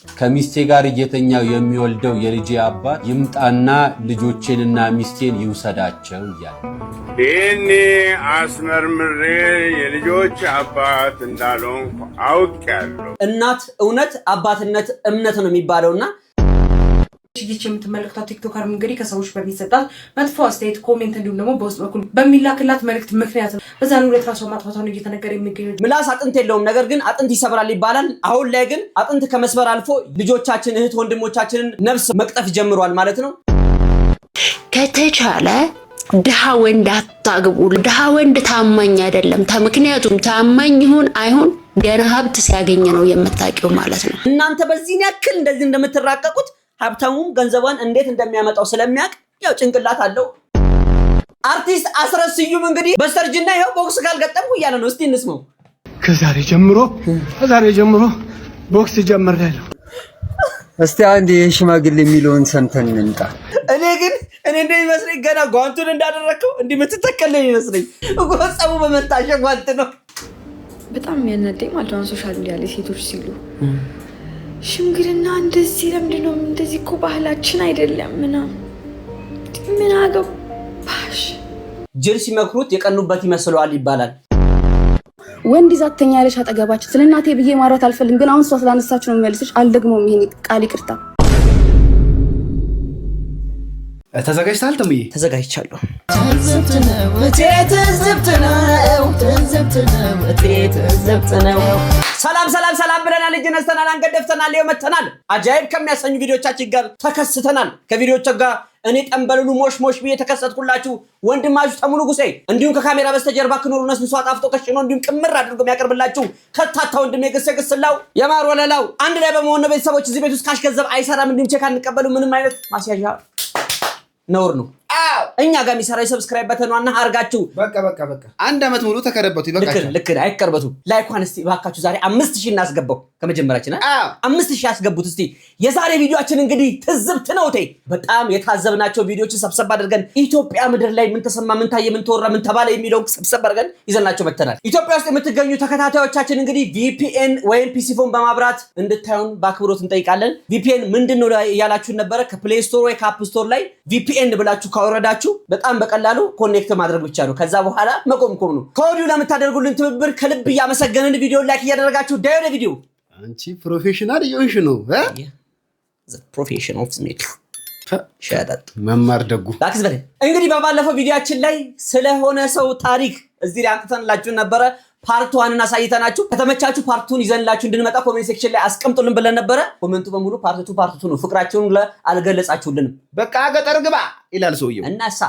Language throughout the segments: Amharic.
ከሚስቴ ጋር እየተኛው የሚወልደው የልጄ አባት ይምጣና ልጆቼንና ሚስቴን ይውሰዳቸው እያለ እኔ አስመርምሬ የልጆች አባት እንዳልሆንኩ አውቄያለሁ። እናት እውነት አባትነት እምነት ነው የሚባለውና ይህች የምትመለከቷት ቲክቶከር እንግዲህ ከሰዎች በሚሰጣት መጥፎ አስተያየት ኮሜንት እንዲሁም ደግሞ በውስጥ በኩል በሚላክላት መልእክት ምክንያት ነው በዛሬው ዕለት ራሷን ማጥፋቷን እየተነገረ የሚገኘው። ምላስ አጥንት የለውም፣ ነገር ግን አጥንት ይሰብራል ይባላል። አሁን ላይ ግን አጥንት ከመስበር አልፎ ልጆቻችን እህት ወንድሞቻችንን ነፍስ መቅጠፍ ጀምሯል ማለት ነው። ከተቻለ ድሃ ወንድ አታግቡ። ድሃ ወንድ ታማኝ አይደለም። ምክንያቱም ታማኝ ይሁን አይሁን ገና ሀብት ሲያገኝ ነው የምታውቂው ማለት ነው። እናንተ በዚህን ያክል እንደዚህ እንደምትራቀቁት ሀብታሙም ገንዘቧን እንዴት እንደሚያመጣው ስለሚያውቅ ያው ጭንቅላት አለው። አርቲስት አስረስ ስዩም እንግዲህ በስተርጅና ይሄው ቦክስ ካልገጠምኩ እያለ ነው። እስቲ እንስማው። ከዛሬ ጀምሮ ቦክስ ጀምሬያለሁ። እስቲ አንድ የሽማግሌ የሚለውን ሰምተን እንምጣ። እኔ እንደሚመስለኝ ገና ጓንቱን እንዳደረከው እንዲህ የምትተከለኝ ይመስለኝ። ጎጸሙ በመታሸ ጓንት ነው። በጣም የሚያናደኝ ማለት ነው ሶሻል ሚዲያ ላይ ሴቶች ሲሉ ሽምግልና እንደዚህ ለምንድን ነው እንደዚህ እኮ ባህላችን አይደለም ምናምን ምን አገባሽ። ጅል ሲመክሩት የቀኑበት ይመስለዋል ይባላል። ወንድ ይዛተኛ ያለሽ አጠገባችን ስለ እናቴ ብዬ ማውራት አልፈልግም፣ ግን አሁን እሷ ስላነሳች ነው የሚመልስሽ። አልደግሞም ይሄን ቃል ይቅርታ። ተዘጋጅተሃል? ተምዬ ተዘጋጅቻለሁ። ሰላም ብለናል። እጅ ነስተናል፣ አንገት ደፍተናል፣ ይኸው መተናል። አጃይብ ከሚያሰኙ ቪዲዮቻችን ጋር ተከስተናል። ከቪዲዮቹ ጋር እኔ ጠንበሉሉ ሞሽ ብዬ ተከሰትኩላችሁ ወንድማችሁ ተሙሉ ጉሴ፣ እንዲሁም ከካሜራ በስተጀርባ ክኖሩ ነስንሶ አጣፍጦ ከሽኖ እንዲሁም ቅምር አድርጎ የሚያቀርብላችሁ ከታታ ወንድሜ ግስላው የማር ወለላው አንድ ላይ በመሆን ነው። ቤተሰቦች እዚህ ቤት ውስጥ ካሽ ገንዘብ አይሰራም፣ እንዲሁም ቼክ አንቀበሉ። ምንም አይነት ማስያዣ ነውር ነው። እኛ ጋር የሚሰራ ሰብስክራይብ በተኗና አርጋችሁ በቃ አንድ አመት ሙሉ ተከረበቱ። ይበቃችሁ። ልክ አይከርበቱ። ላይኳን እስቲ ባካችሁ ዛሬ 5000 እናስገባው። ከመጀመሪያችን 5000 ያስገቡት። እስቲ የዛሬ ቪዲዮአችን እንግዲህ ትዝብት ነው። በጣም የታዘብናቸው ቪዲዮችን ሰብሰብ አድርገን ኢትዮጵያ ምድር ላይ ምን ተሰማ፣ ምን ታየ፣ ምን ተወራ፣ ምን ተባለ የሚለው ሰብሰብ አድርገን ይዘናቸው መተናል። ኢትዮጵያ ውስጥ የምትገኙ ተከታታዮቻችን እንግዲህ VPN ወይም PC ፎን በማብራት እንድታዩን በአክብሮት እንጠይቃለን። VPN ምንድነው ያላችሁን ነበረ። ከፕሌይ ስቶር ወይ ከአፕ ስቶር ላይ VPN ብላችሁ ካወረዳችሁ በጣም በቀላሉ ኮኔክት ማድረግ ብቻ ነው። ከዛ በኋላ መቆምቆም ነው። ከወዲሁ ለምታደርጉልን ትብብር ከልብ እያመሰገንን ቪዲዮ ላይክ እያደረጋችሁ ዳይሬ ቪዲዮ አንቺ ፕሮፌሽናል እየሆንሽ ነው። ፕሮፌሽን ኦፍ ስሜት ሻዳት መማር ደጉ ላክስ በለ። እንግዲህ በባለፈው ቪዲዮአችን ላይ ስለሆነ ሰው ታሪክ እዚህ ላይ አንተንላችሁ ነበረ። ፓርት 1 አሳይተናችሁ ከተመቻችሁ ፓርት 2 ይዘንላችሁ እንድንመጣ ኮሜንት ሴክሽን ላይ አስቀምጡልን ብለን ነበረ። ኮሜንቱ በሙሉ ፓርት 2 ነው። ፍቅራችሁን አልገለጻችሁልንም። በቃ ገጠር ግባ ይላል ሰውየው። እናሳ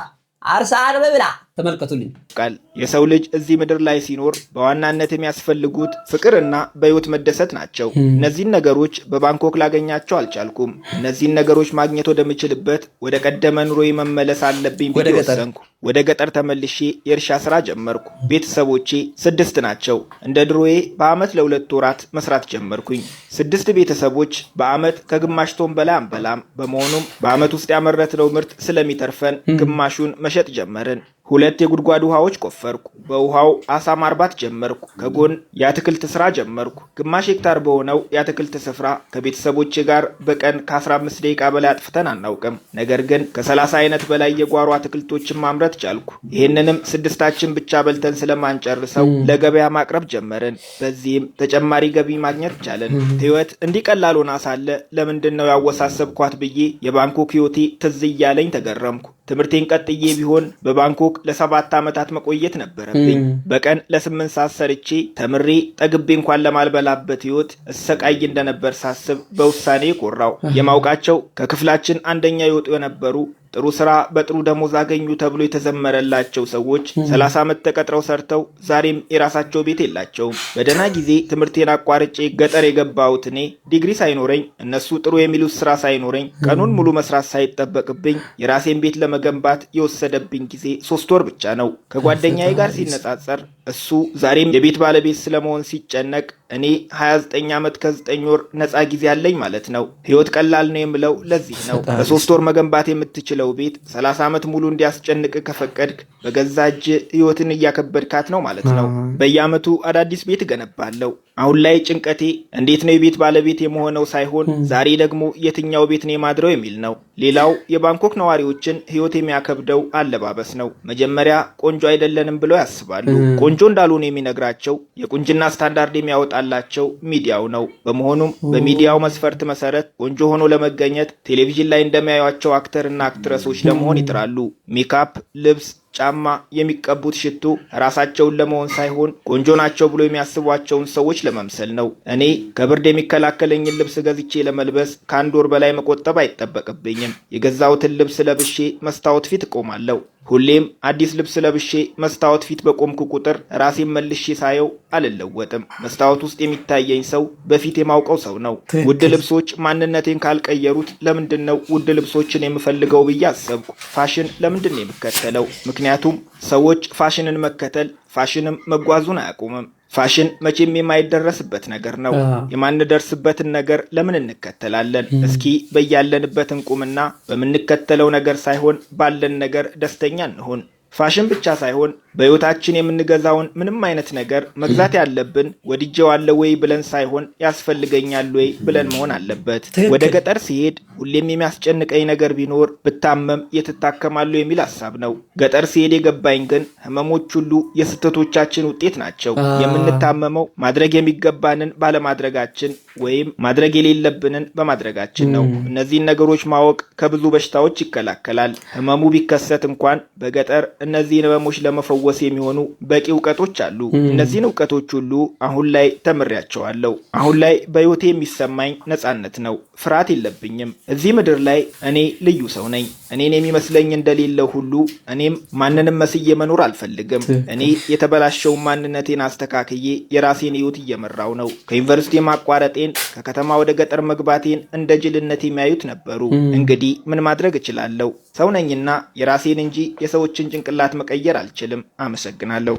አርሳ አርበ ብላ ተመልከቱልኝ። ቃል የሰው ልጅ እዚህ ምድር ላይ ሲኖር በዋናነት የሚያስፈልጉት ፍቅርና በህይወት መደሰት ናቸው። እነዚህን ነገሮች በባንኮክ ላገኛቸው አልቻልኩም። እነዚህን ነገሮች ማግኘት ወደምችልበት ወደ ቀደመ ኑሮዬ መመለስ አለብኝ ብዬ ወሰንኩ። ወደ ገጠር ተመልሼ የእርሻ ስራ ጀመርኩ። ቤተሰቦቼ 6 ናቸው። እንደ ድሮዬ በአመት ለ2 ወራት መስራት ጀመርኩኝ። 6 ቤተሰቦች በአመት ከግማሽ ቶን በላይ አንበላም። በመሆኑም በአመት ውስጥ ያመረትነው ምርት ስለሚተርፈን ግማሹን መሸጥ ጀመርን። 2 የጉድጓድ ውሃዎች ቆፈርኩ። በውሃው አሳ ማርባት ጀመርኩ። ከጎን የአትክልት ስራ ጀመርኩ። ግማሽ ሄክታር በሆነው የአትክልት ስፍራ ከቤተሰቦቼ ጋር በቀን ከ15 ደቂቃ በላይ አጥፍተን አናውቅም። ነገር ግን ከ30 አይነት በላይ የጓሮ አትክልቶችን ማምረት ቻልኩ። ይህንንም 6ታችን ብቻ በልተን ስለማንጨርሰው ለገበያ ማቅረብ ጀመርን። በዚህም ተጨማሪ ገቢ ማግኘት ቻለን። ህይወት እንዲቀላል ሆና ሳለ ለምንድን ነው ያወሳሰብኳት ብዬ የባንኮክ ህይወቴ ትዝ እያለኝ ተገረምኩ። ትምህርቴን ቀጥዬ ቢሆን በባንኮክ ለ7 ዓመታት መቆየት ነበረብኝ። በቀን ለ8 ሰዓት ሰርቼ ተምሬ ጠግቤ እንኳን ለማልበላበት ህይወት እሰቃይ እንደነበር ሳስብ በውሳኔ ኮራው። የማውቃቸው ከክፍላችን አንደኛ ይወጡ የነበሩ ጥሩ ስራ በጥሩ ደሞዝ አገኙ ተብሎ የተዘመረላቸው ሰዎች 30 ዓመት ተቀጥረው ሰርተው ዛሬም የራሳቸው ቤት የላቸውም። በደህና ጊዜ ትምህርቴን አቋርጬ ገጠር የገባሁት እኔ ዲግሪ ሳይኖረኝ እነሱ ጥሩ የሚሉት ስራ ሳይኖረኝ ቀኑን ሙሉ መስራት ሳይጠበቅብኝ የራሴን ቤት ለመገንባት የወሰደብኝ ጊዜ 3 ወር ብቻ ነው። ከጓደኛዬ ጋር ሲነጻጸር እሱ ዛሬም የቤት ባለቤት ስለመሆን ሲጨነቅ እኔ 29 ዓመት ከ9 ወር ነፃ ጊዜ አለኝ ማለት ነው። ህይወት ቀላል ነው የምለው ለዚህ ነው። በ3 ወር መገንባት የምትችለው ቤት 30 ዓመት ሙሉ እንዲያስጨንቅ ከፈቀድክ በገዛ እጅ ህይወትን እያከበድካት ነው ማለት ነው። በየዓመቱ አዳዲስ ቤት እገነባለሁ። አሁን ላይ ጭንቀቴ እንዴት ነው የቤት ባለቤት የመሆነው ሳይሆን ዛሬ ደግሞ የትኛው ቤት ነው የማድረው የሚል ነው። ሌላው የባንኮክ ነዋሪዎችን ህይወት የሚያከብደው አለባበስ ነው። መጀመሪያ ቆንጆ አይደለንም ብለው ያስባሉ። ቆንጆ እንዳልሆነ የሚነግራቸው የቁንጅና ስታንዳርድ የሚያወጣላቸው ሚዲያው ነው። በመሆኑም በሚዲያው መስፈርት መሰረት ቆንጆ ሆኖ ለመገኘት ቴሌቪዥን ላይ እንደሚያዩቸው አክተርና አክትረሶች ለመሆን ይጥራሉ። ሜካፕ፣ ልብስ፣ ጫማ፣ የሚቀቡት ሽቱ ራሳቸውን ለመሆን ሳይሆን ቆንጆ ናቸው ብሎ የሚያስቧቸውን ሰዎች ለመምሰል ነው። እኔ ከብርድ የሚከላከለኝን ልብስ ገዝቼ ለመልበስ ከ1 ወር በላይ መቆጠብ አይጠበቅብኝም። የገዛሁትን ልብስ ለብሼ መስታወት ፊት እቆማለሁ። ሁሌም አዲስ ልብስ ለብሼ መስታወት ፊት በቆምኩ ቁጥር ራሴን መልሼ ሳየው አልለወጥም። መስታወት ውስጥ የሚታየኝ ሰው በፊት የማውቀው ሰው ነው። ውድ ልብሶች ማንነቴን ካልቀየሩት ለምንድን ነው ውድ ልብሶችን የምፈልገው ብዬ አሰብኩ። ፋሽን ለምንድን ነው የምከተለው? ምክንያቱም ሰዎች ፋሽንን መከተል ፋሽንም መጓዙን አያቆምም። ፋሽን መቼም የማይደረስበት ነገር ነው። የማንደርስበትን ነገር ለምን እንከተላለን? እስኪ በያለንበት እንቁምና በምንከተለው ነገር ሳይሆን ባለን ነገር ደስተኛ እንሁን። ፋሽን ብቻ ሳይሆን በህይወታችን የምንገዛውን ምንም አይነት ነገር መግዛት ያለብን ወድጄዋለሁ ወይ ብለን ሳይሆን ያስፈልገኛል ወይ ብለን መሆን አለበት። ወደ ገጠር ሲሄድ ሁሌም የሚያስጨንቀኝ ነገር ቢኖር ብታመም የትታከማሉ የሚል ሐሳብ ነው። ገጠር ሲሄድ የገባኝ ግን ህመሞች ሁሉ የስህተቶቻችን ውጤት ናቸው። የምንታመመው ማድረግ የሚገባንን ባለማድረጋችን ወይም ማድረግ የሌለብንን በማድረጋችን ነው። እነዚህን ነገሮች ማወቅ ከብዙ በሽታዎች ይከላከላል። ህመሙ ቢከሰት እንኳን በገጠር እነዚህን ህመሞች ለመፈወስ የሚሆኑ በቂ እውቀቶች አሉ። እነዚህን እውቀቶች ሁሉ አሁን ላይ ተምሬያቸዋለሁ። አሁን ላይ በህይወቴ የሚሰማኝ ነፃነት ነው። ፍርሃት የለብኝም። እዚህ ምድር ላይ እኔ ልዩ ሰው ነኝ። እኔን የሚመስለኝ እንደሌለው ሁሉ እኔም ማንንም መስዬ መኖር አልፈልግም። እኔ የተበላሸውን ማንነቴን አስተካክዬ የራሴን ህይወት እየመራው ነው። ከዩኒቨርሲቲ ማቋረጤን፣ ከከተማ ወደ ገጠር መግባቴን እንደ ጅልነት የሚያዩት ነበሩ። እንግዲህ ምን ማድረግ እችላለሁ? ሰው ነኝና የራሴን እንጂ የሰዎችን ጭንቅላት መቀየር አልችልም። አመሰግናለሁ።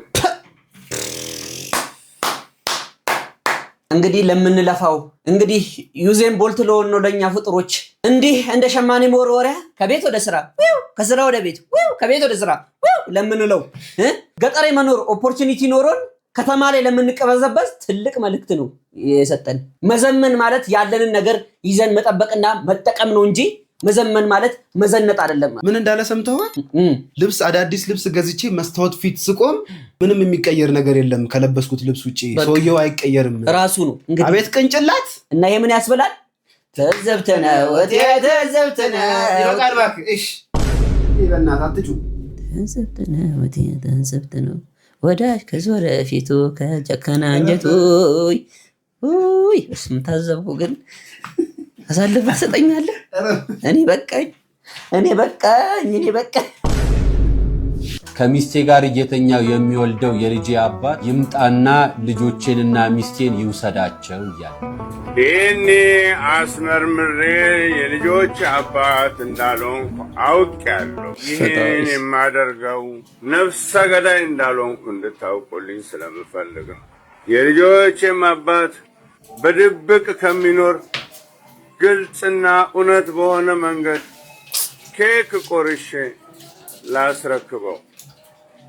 እንግዲህ ለምንለፋው እንግዲህ ዩዜን ቦልት ለሆን ነው ለኛ ፍጥሮች እንዲህ እንደ ሸማኔ መወርወሪያ ከቤት ወደ ስራ ከስራ ወደ ቤት ከቤት ወደ ስራ ለምንለው ገጠር መኖር ኦፖርቹኒቲ ኖሮን ከተማ ላይ ለምንቀበዘበዝ ትልቅ መልእክት ነው የሰጠን። መዘመን ማለት ያለንን ነገር ይዘን መጠበቅና መጠቀም ነው እንጂ መዘመን ማለት መዘነጥ አይደለም። ምን እንዳለ ሰምተዋል? ልብስ አዳዲስ ልብስ ገዝቼ መስታወት ፊት ስቆም ምንም የሚቀየር ነገር የለም ከለበስኩት ልብስ ውጪ። ሰውየው አይቀየርም ራሱ ነው። እንግዲህ አቤት ቅንጭላት እና ይሄ ምን ያስብላል? ተዘብተነ ወቴ ተዘብተነ ይበቃል እባክህ። እሺ ይበናት አትጩ። ተዘብተነ ወቴ ተዘብተነ ወዳጅ ከዞረ ፊቱ ከጨከና አንጀቱ ኡይ እስም ታዘብኩ ግን አሳልፈ ሰጠኛለህ። እኔ በቃኝ። ከሚስቴ ጋር እየተኛው የሚወልደው የልጄ አባት ይምጣና ልጆቼንና ሚስቴን ይውሰዳቸው እያለ ይህኔ አስመርምሬ የልጆች አባት እንዳልሆንኩ አውቄያለሁ። ይህን የማደርገው ነፍሰ ገዳይ እንዳልሆንኩ እንድታውቁልኝ ስለምፈልግ ነው። የልጆቼም አባት በድብቅ ከሚኖር ግልጽና እውነት በሆነ መንገድ ኬክ ቆርሼ ላስረክበው።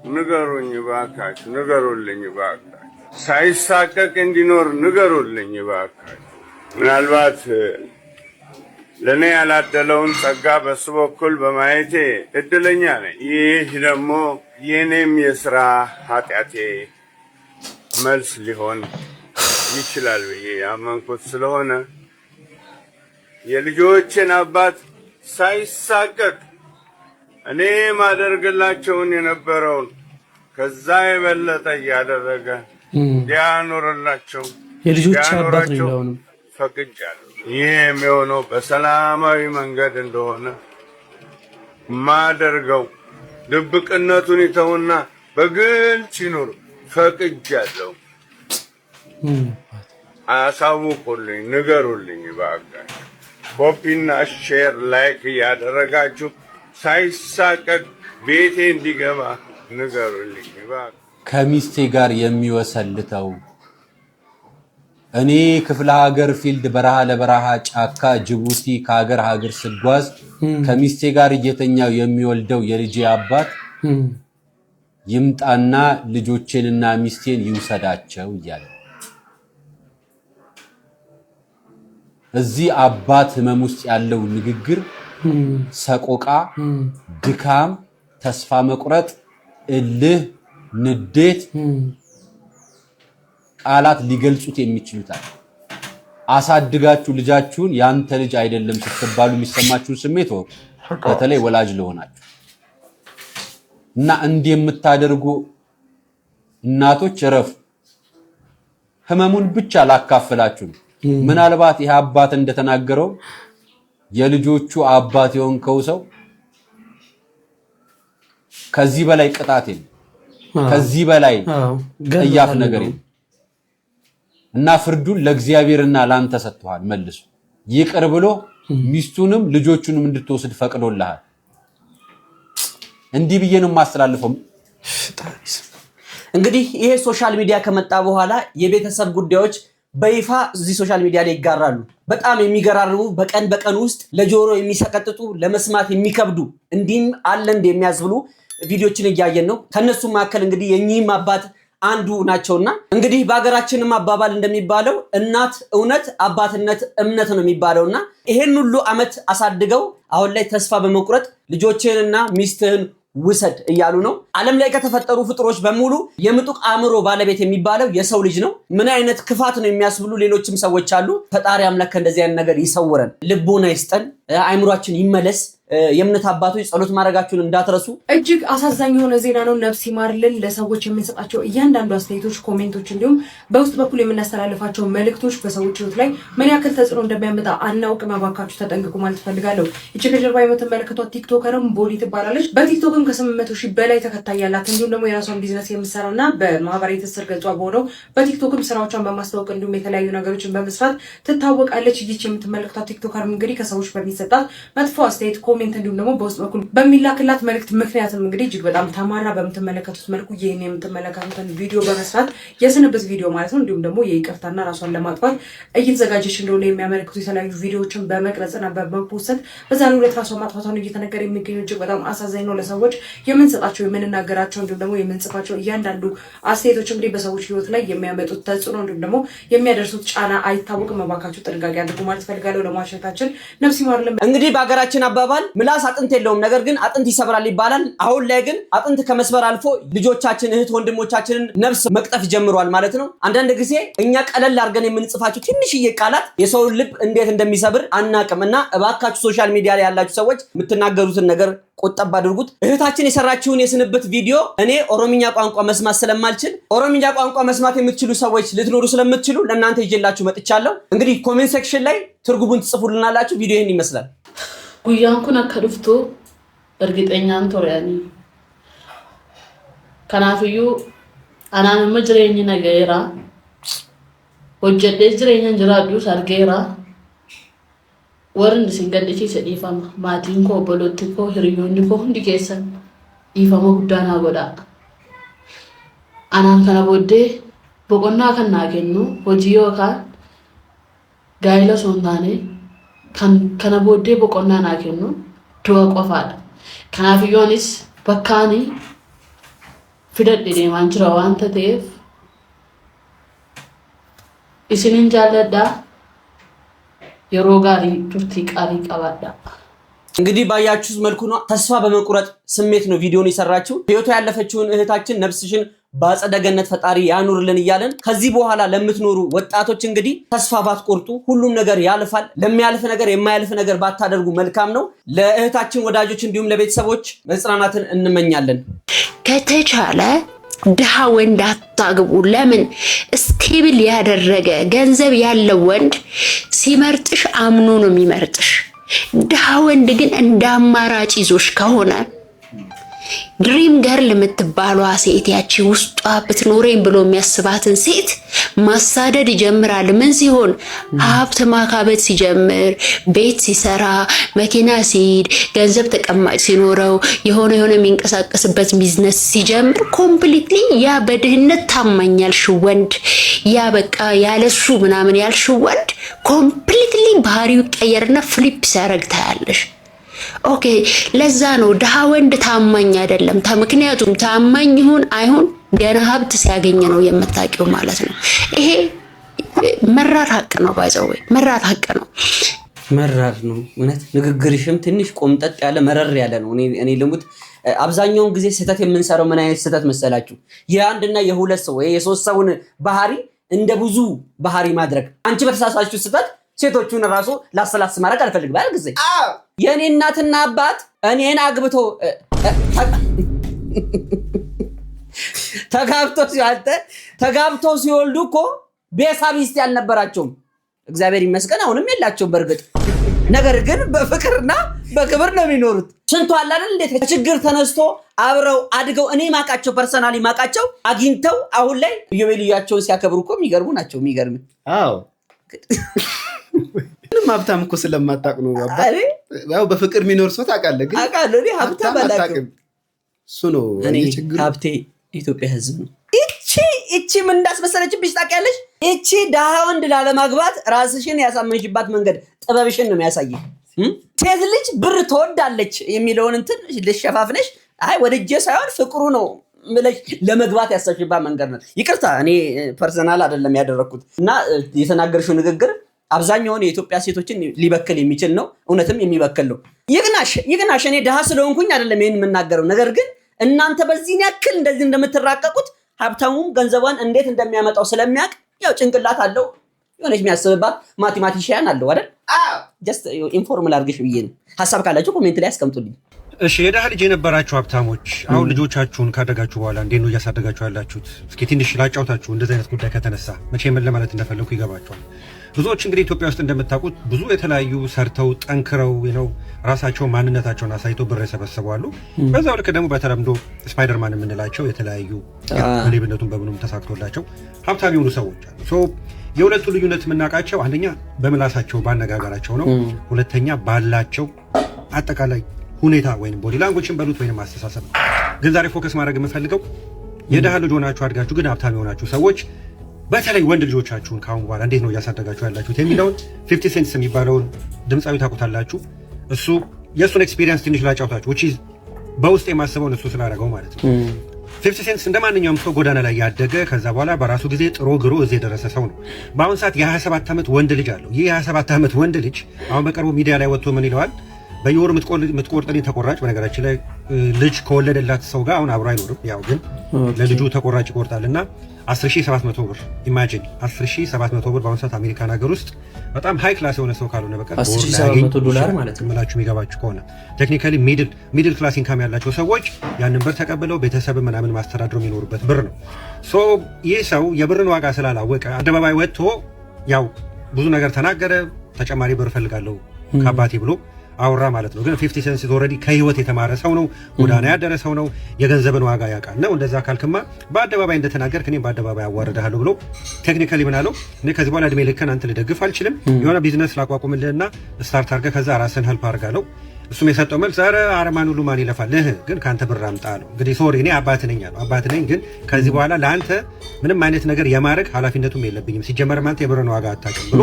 ንገሩኝ ባካችሁ፣ ንገሩልኝ ባካችሁ። ሳይሳቀቅ እንዲኖር ንገሩልኝ ባካችሁ። ምናልባት ለእኔ ያላደለውን ጸጋ በሱ በኩል በማየቴ እድለኛ ነኝ። ይህ ደግሞ የእኔም የሥራ ኃጢአቴ መልስ ሊሆን ይችላል ብዬ ያመንኩት ስለሆነ የልጆችን አባት ሳይሳቀቅ እኔ ማደርግላቸውን የነበረውን ከዛ የበለጠ እያደረገ እንዲያኖርላቸው የልጆች አባት ነው ፈቅጃለሁ። ይህ የሚሆነው በሰላማዊ መንገድ እንደሆነ ማደርገው ድብቅነቱን ይተውና በግልጽ ይኑር ፈቅጃለሁ። አሳውቁልኝ፣ ንገሩልኝ ባካችሁ። ኮፒና ሼር ላይክ እያደረጋችሁ ሳይሳቀቅ ቤቴ እንዲገባ ንገሩልኝ ባካችሁ። ከሚስቴ ጋር የሚወሰልተው እኔ ክፍለ ሀገር ፊልድ በረሃ ለበረሃ ጫካ ጅቡቲ ከሀገር ሀገር ስጓዝ ከሚስቴ ጋር እየተኛው የሚወልደው የልጄ አባት ይምጣና ልጆቼንና ሚስቴን ይውሰዳቸው እያለ እዚህ አባት ህመም ውስጥ ያለው ንግግር ሰቆቃ፣ ድካም፣ ተስፋ መቁረጥ፣ እልህ፣ ንዴት ቃላት ሊገልጹት የሚችሉታል። አሳድጋችሁ ልጃችሁን ያንተ ልጅ አይደለም ስትባሉ የሚሰማችሁ ስሜት በተለይ ወላጅ ለሆናችሁ እና እንዲህ የምታደርጉ እናቶች እረፉ። ህመሙን ብቻ ላካፈላችሁ። ምናልባት ይሄ አባት እንደተናገረው የልጆቹ አባት የሆንከው ሰው ከዚህ በላይ ቅጣት የለም፣ ከዚህ በላይ ጠያፍ ነገር የለም እና ፍርዱን ለእግዚአብሔርና ላንተ ሰጥቷል። መልሶ ይቅር ብሎ ሚስቱንም ልጆቹንም እንድትወስድ ፈቅዶልሃል። እንዲህ ብዬ ነው ማስተላልፈው። እንግዲህ ይሄ ሶሻል ሚዲያ ከመጣ በኋላ የቤተሰብ ጉዳዮች በይፋ እዚህ ሶሻል ሚዲያ ላይ ይጋራሉ። በጣም የሚገራርሙ በቀን በቀን ውስጥ ለጆሮ የሚሰቀጥጡ ለመስማት የሚከብዱ እንዲህም አለ እንደሚያዝብሉ ቪዲዮችን እያየን ነው። ከነሱ መካከል እንግዲህ የኚህም አባት አንዱ ናቸውና እንግዲህ በአገራችንም አባባል እንደሚባለው እናት እውነት አባትነት እምነት ነው የሚባለውና ይሄን ሁሉ አመት አሳድገው አሁን ላይ ተስፋ በመቁረጥ ልጆችህንና ሚስትህን ውሰድ እያሉ ነው። ዓለም ላይ ከተፈጠሩ ፍጥሮች በሙሉ የምጡቅ አእምሮ ባለቤት የሚባለው የሰው ልጅ ነው። ምን አይነት ክፋት ነው የሚያስብሉ ሌሎችም ሰዎች አሉ። ፈጣሪ አምላክ እንደዚህ አይነት ነገር ይሰውረን፣ ልቦና ይስጠን፣ አይምሯችን ይመለስ። የእምነት አባቶች ጸሎት ማድረጋችሁን እንዳትረሱ። እጅግ አሳዛኝ የሆነ ዜና ነው። ነፍስ ይማርልን። ለሰዎች የምንሰጣቸው እያንዳንዱ አስተያየቶች፣ ኮሜንቶች እንዲሁም በውስጥ በኩል የምናስተላልፋቸው መልእክቶች በሰዎች ህይወት ላይ ምን ያክል ተጽዕኖ እንደሚያመጣ አናውቅም። እባካችሁ ተጠንቅቁ ማለት ፈልጋለሁ። እቺ ከጀርባ የምትመለከቷት ቲክቶከርም ቦሊ ትባላለች። በቲክቶክም ከ800 ሺህ በላይ ተከታይ ያላት እንዲሁም ደግሞ የራሷን ቢዝነስ የምትሰራና በማህበራዊ ትስስር ገጿ በሆነው በቲክቶክም ስራዎቿን በማስተዋወቅ እንዲሁም የተለያዩ ነገሮችን በመስራት ትታወቃለች። ይቺ የምትመለከቷት ቲክቶከር እንግዲህ ከሰዎች በሚሰጣት መጥፎ አስተያየት ኮሜንት እንዲሁም ደግሞ በውስጥ በኩል በሚላክላት መልእክት ምክንያትም እንግዲህ እጅግ በጣም ተማራ በምትመለከቱት መልኩ ይሄን የምትመለከቱትን ቪዲዮ በመስራት የስንብት ቪዲዮ ማለት ነው እንዲሁም ደግሞ የይቅርታና ራሷን ለማጥፋት እየተዘጋጀች እንደሆነ የሚያመለክቱ የተለያዩ ቪዲዮዎችን በመቅረጽና በመፖስት በዛሬው ዕለት ራሷን ማጥፋቷን እየተነገረ የሚገኙ እጅግ በጣም አሳዛኝ ነው። ለሰዎች የምንሰጣቸው የምንናገራቸው እንዲሁም ደግሞ የምንጽፋቸው እያንዳንዱ አስተያየቶች እንግዲህ በሰዎች ህይወት ላይ የሚያመጡት ተጽዕኖ እንዲሁም ደግሞ የሚያደርሱት ጫና አይታወቅም። መባካችሁ ጥንቃቄ አድርጉ ማለት ፈልጋለሁ። ለማሸታችን ነፍስ ይማርልን። እንግዲህ በአገራችን አባባል ምላስ አጥንት የለውም፣ ነገር ግን አጥንት ይሰብራል ይባላል። አሁን ላይ ግን አጥንት ከመስበር አልፎ ልጆቻችን እህት ወንድሞቻችንን ነፍስ መቅጠፍ ጀምሯል ማለት ነው። አንዳንድ ጊዜ እኛ ቀለል አድርገን የምንጽፋቸው ትንሽዬ ቃላት የሰውን ልብ እንዴት እንደሚሰብር አናቅምና እባካችሁ ሶሻል ሚዲያ ላይ ያላችሁ ሰዎች የምትናገሩትን ነገር ቆጠብ አድርጉት። እህታችን የሰራችውን የስንብት ቪዲዮ እኔ ኦሮምኛ ቋንቋ መስማት ስለማልችል ኦሮምኛ ቋንቋ መስማት የምትችሉ ሰዎች ልትኖሩ ስለምትችሉ ለእናንተ ይዤላችሁ መጥቻለሁ። እንግዲህ ኮሜንት ሴክሽን ላይ ትርጉሙን ትጽፉልናላችሁ። ቪዲዮ ይሄን ይመስላል። guyyaan kun akka dhuftu ergixeenyaan ture ani. Kanaafiyyuu anaan immoo jireenyi nagayeera. Hojjedhee jireenya jiraadhus argeera. Warri isin gadhiisiise dhiifama. Maatiin koo, obboloonni koo, hiriyoonni koo hundi keessan dhiifama guddaa naa godhaa. Anaan kana booddee boqonnaa kan naa kennu hojii yookaan gaa'ela osoo hin taane kana booddee boqonnaa naa kennu du'a qofaadha. Kanaafiyyoonis bakkaanii fidadhe deemaan jira waanta ta'eef isinin jaalladhaa. yeroo gaarii turtii qaalii qabaadhaa. እንግዲህ ባያችሁት መልኩ ነው ተስፋ በመቁረጥ ስሜት ነው ቪዲዮን ይሰራችሁ። ህይወቷ ያለፈችውን እህታችን ነፍስሽን በአጸደ ገነት ፈጣሪ ያኑርልን እያለን ከዚህ በኋላ ለምትኖሩ ወጣቶች እንግዲህ ተስፋ ባትቆርጡ፣ ሁሉም ነገር ያልፋል። ለሚያልፍ ነገር የማያልፍ ነገር ባታደርጉ መልካም ነው። ለእህታችን ወዳጆች እንዲሁም ለቤተሰቦች መጽናናትን እንመኛለን። ከተቻለ ድሃ ወንድ አታግቡ። ለምን ስቴብል ያደረገ ገንዘብ ያለው ወንድ ሲመርጥሽ አምኖ ነው የሚመርጥሽ። ድሃ ወንድ ግን እንደ አማራጭ ይዞሽ ከሆነ ድሪም ገርል የምትባሏ ሴት ያቺ ውስጧ ብትኖረኝ ብሎ የሚያስባትን ሴት ማሳደድ ይጀምራል። ምን ሲሆን ሀብት ማካበት ሲጀምር፣ ቤት ሲሰራ፣ መኪና ሲሄድ፣ ገንዘብ ተቀማጭ ሲኖረው፣ የሆነ የሚንቀሳቀስበት ቢዝነስ ሲጀምር ኮምፕሊትሊ ያ በድህነት ታማኝ ያልሽው ወንድ ያ በቃ ያለሱ ምናምን ያልሽው ወንድ ኮምፕሊትሊ ባህሪው ይቀየርና ፍሊፕ ሲያደርግ ታያለሽ። ኦኬ ለዛ ነው ድሃ ወንድ ታማኝ አይደለም። ምክንያቱም ታማኝ ይሁን አይሁን ገና ሀብት ሲያገኝ ነው የምታውቂው ማለት ነው። ይሄ መራር ሀቅ ነው። ባይዘው መራር ሀቅ ነው። መራር ነው እውነት። ንግግርሽም ትንሽ ቆምጠጥ ያለ መረር ያለ ነው። እኔ ልሙት አብዛኛውን ጊዜ ስህተት የምንሰራው ምን አይነት ስህተት መሰላችሁ? የአንድና የሁለት ሰው ወይ የሶስት ሰውን ባህሪ እንደ ብዙ ባህሪ ማድረግ። አንቺ በተሳሳችው ስህተት ሴቶቹን ራሱ ላስላስ ማድረግ አልፈልግም አይደል? ጊዜ የኔ እናትና አባት እኔን አግብቶ ተጋብቶ ሲወልዱ እኮ ቤሳቢስት ያልነበራቸውም እግዚአብሔር ይመስገን አሁንም የላቸውም በእርግጥ። ነገር ግን በፍቅርና በክብር ነው የሚኖሩት። ስንቱ አለ አይደል? እንዴት ችግር ተነስቶ አብረው አድገው እኔ ማቃቸው ፐርሰናሊ ማቃቸው አግኝተው አሁን ላይ ኢዮቤልያቸውን ሲያከብሩ እኮ የሚገርሙ ናቸው። የሚገርም አዎ ምንም ሀብታም እኮ ስለማታውቅ ነው። ያው በፍቅር የሚኖር ሰው ታውቃለህ። ግን አውቃለሁ እኔ ሀብታም አላውቅም። እሱ ነው እኔ ችግር። ሀብቴ ኢትዮጵያ ሕዝብ ነው። እቺ ምን እንዳስመሰለችብሽ ታውቂያለሽ? እቺ ድሃ ወንድ ላለማግባት ራስሽን ያሳመንሽባት መንገድ ጥበብሽን ነው የሚያሳየው። ሴት ልጅ ብር ትወዳለች የሚለውን እንትን ልሸፋፍነሽ አይ ወደጄ ሳይሆን ፍቅሩ ነው ምለሽ ለመግባት ያሰብሽባት መንገድ ነው። ይቅርታ እኔ ፐርሰናል አይደለም ያደረኩት እና የተናገርሽው ንግግር አብዛኛውን የኢትዮጵያ ሴቶችን ሊበክል የሚችል ነው። እውነትም የሚበክል ነው። ይግናሽ እኔ ድሃ ስለሆንኩኝ አይደለም ይሄን የምናገረው። ነገር ግን እናንተ በዚህ ያክል እንደዚህ እንደምትራቀቁት ሀብታሙም ገንዘቧን እንዴት እንደሚያመጣው ስለሚያውቅ ያው ጭንቅላት አለው የሆነች የሚያስብባት ማቴማቲሽያን አለው አይደል? ጀስት ኢንፎርማል አድርገሽ ብዬ ነው። ሀሳብ ካላችሁ ኮሜንት ላይ አስቀምጡልኝ። እሺ የድሃ ልጅ የነበራችሁ ሀብታሞች አሁን ልጆቻችሁን ካደጋችሁ በኋላ እንዴት ነው እያሳደጋችሁ ያላችሁት? እስኪ ትንሽ ላጫውታችሁ። እንደዚህ አይነት ጉዳይ ከተነሳ መቼ ምን ለማለት እንደፈለኩ ይገባችኋል። ብዙዎች እንግዲህ ኢትዮጵያ ውስጥ እንደምታውቁት ብዙ የተለያዩ ሰርተው ጠንክረው ነው ራሳቸው ማንነታቸውን አሳይተው ብር የሰበሰቡ አሉ። በዛው ልክ ደግሞ በተለምዶ ስፓይደርማን የምንላቸው የተለያዩ በሌብነቱን በምኑም ተሳክቶላቸው ሀብታም የሆኑ ሰዎች አሉ። ሶ የሁለቱ ልዩነት የምናውቃቸው አንደኛ በምላሳቸው ባነጋገራቸው ነው። ሁለተኛ ባላቸው አጠቃላይ ሁኔታ ወይም ቦዲ ላንጉዌጅን በሉት ወይም አስተሳሰብ ነው። ግን ዛሬ ፎከስ ማድረግ የምፈልገው የድሃ ልጅ ሆናችሁ አድጋችሁ ግን ሀብታም የሆናችሁ ሰዎች በተለይ ወንድ ልጆቻችሁን ካሁን በኋላ እንዴት ነው እያሳደጋችሁ ያላችሁት የሚለውን 50 ሴንትስ የሚባለውን ድምፃዊ ታውቁታላችሁ። እሱ የእሱን ኤክስፒሪየንስ ትንሽ ላጫውታችሁ። which is በውስጥ የማስበውን እሱ ስላደረገው ማለት ነው። 50 ሴንትስ እንደማንኛውም ሰው ጎዳና ላይ ያደገ ከዛ በኋላ በራሱ ጊዜ ጥሮ ግሮ እዚህ የደረሰ ሰው ነው። በአሁን ሰዓት የ27 ዓመት ወንድ ልጅ አለው። ይህ የ27 ዓመት ወንድ ልጅ አሁን በቅርቡ ሚዲያ ላይ ወጥቶ ምን ይለዋል? በየወሩ የምትቆርጥልኝ ተቆራጭ፣ በነገራችን ላይ ልጅ ከወለደላት ሰው ጋር አሁን አብሮ አይኖርም። ያው ግን ለልጁ ተቆራጭ ይቆርጣልና 10700 ብር ኢማጂን 10700 ብር በአሁኑ ሰዓት አሜሪካን ሀገር ውስጥ በጣም ሃይ ክላስ የሆነ ሰው ካልሆነ በቀር $10700 ማለት ነው ምላችሁ የሚገባችሁ ከሆነ ቴክኒካሊ ሚድል ክላስ ኢንካም ያላቸው ሰዎች ያንን ብር ተቀብለው ቤተሰብ ምናምን ማስተዳድረው የሚኖሩበት ብር ነው። ሶ ይህ ሰው የብርን ዋጋ ስላላወቀ አደባባይ ወጥቶ ያው ብዙ ነገር ተናገረ። ተጨማሪ ብር ፈልጋለሁ ከአባቴ ብሎ አውራ ማለት ነው። ግን 50 ሴንትስ ኦልሬዲ ከህይወት የተማረ ሰው ነው። ጎዳና ያደረ ሰው ነው። የገንዘብን ዋጋ ያውቃል ነው። እንደዛ ካልክማ በአደባባይ እንደተናገርክ እኔም በአደባባይ አዋርድሃለሁ ብሎ ቴክኒካሊ ምን አለው? እኔ ከዚህ በኋላ እድሜ ልክን አንተ ልደግፍ አልችልም። የሆነ ቢዝነስ ላቋቁምልህና ስታርት አድርገህ ከዛ ራስን ሄልፕ አድርጋለሁ። እሱም የሰጠው መልስ ኧረ አረማን ሁሉ ማን ይለፋል ግን ከአንተ ብር አምጣ አለው። እንግዲህ ሶሪ እኔ አባት ነኝ አለው። አባት ነኝ ግን ከዚህ በኋላ ለአንተ ምንም አይነት ነገር የማድረግ ኃላፊነቱም የለብኝም። ሲጀመርም አንተ የብርን ዋጋ አታውቅም ብሎ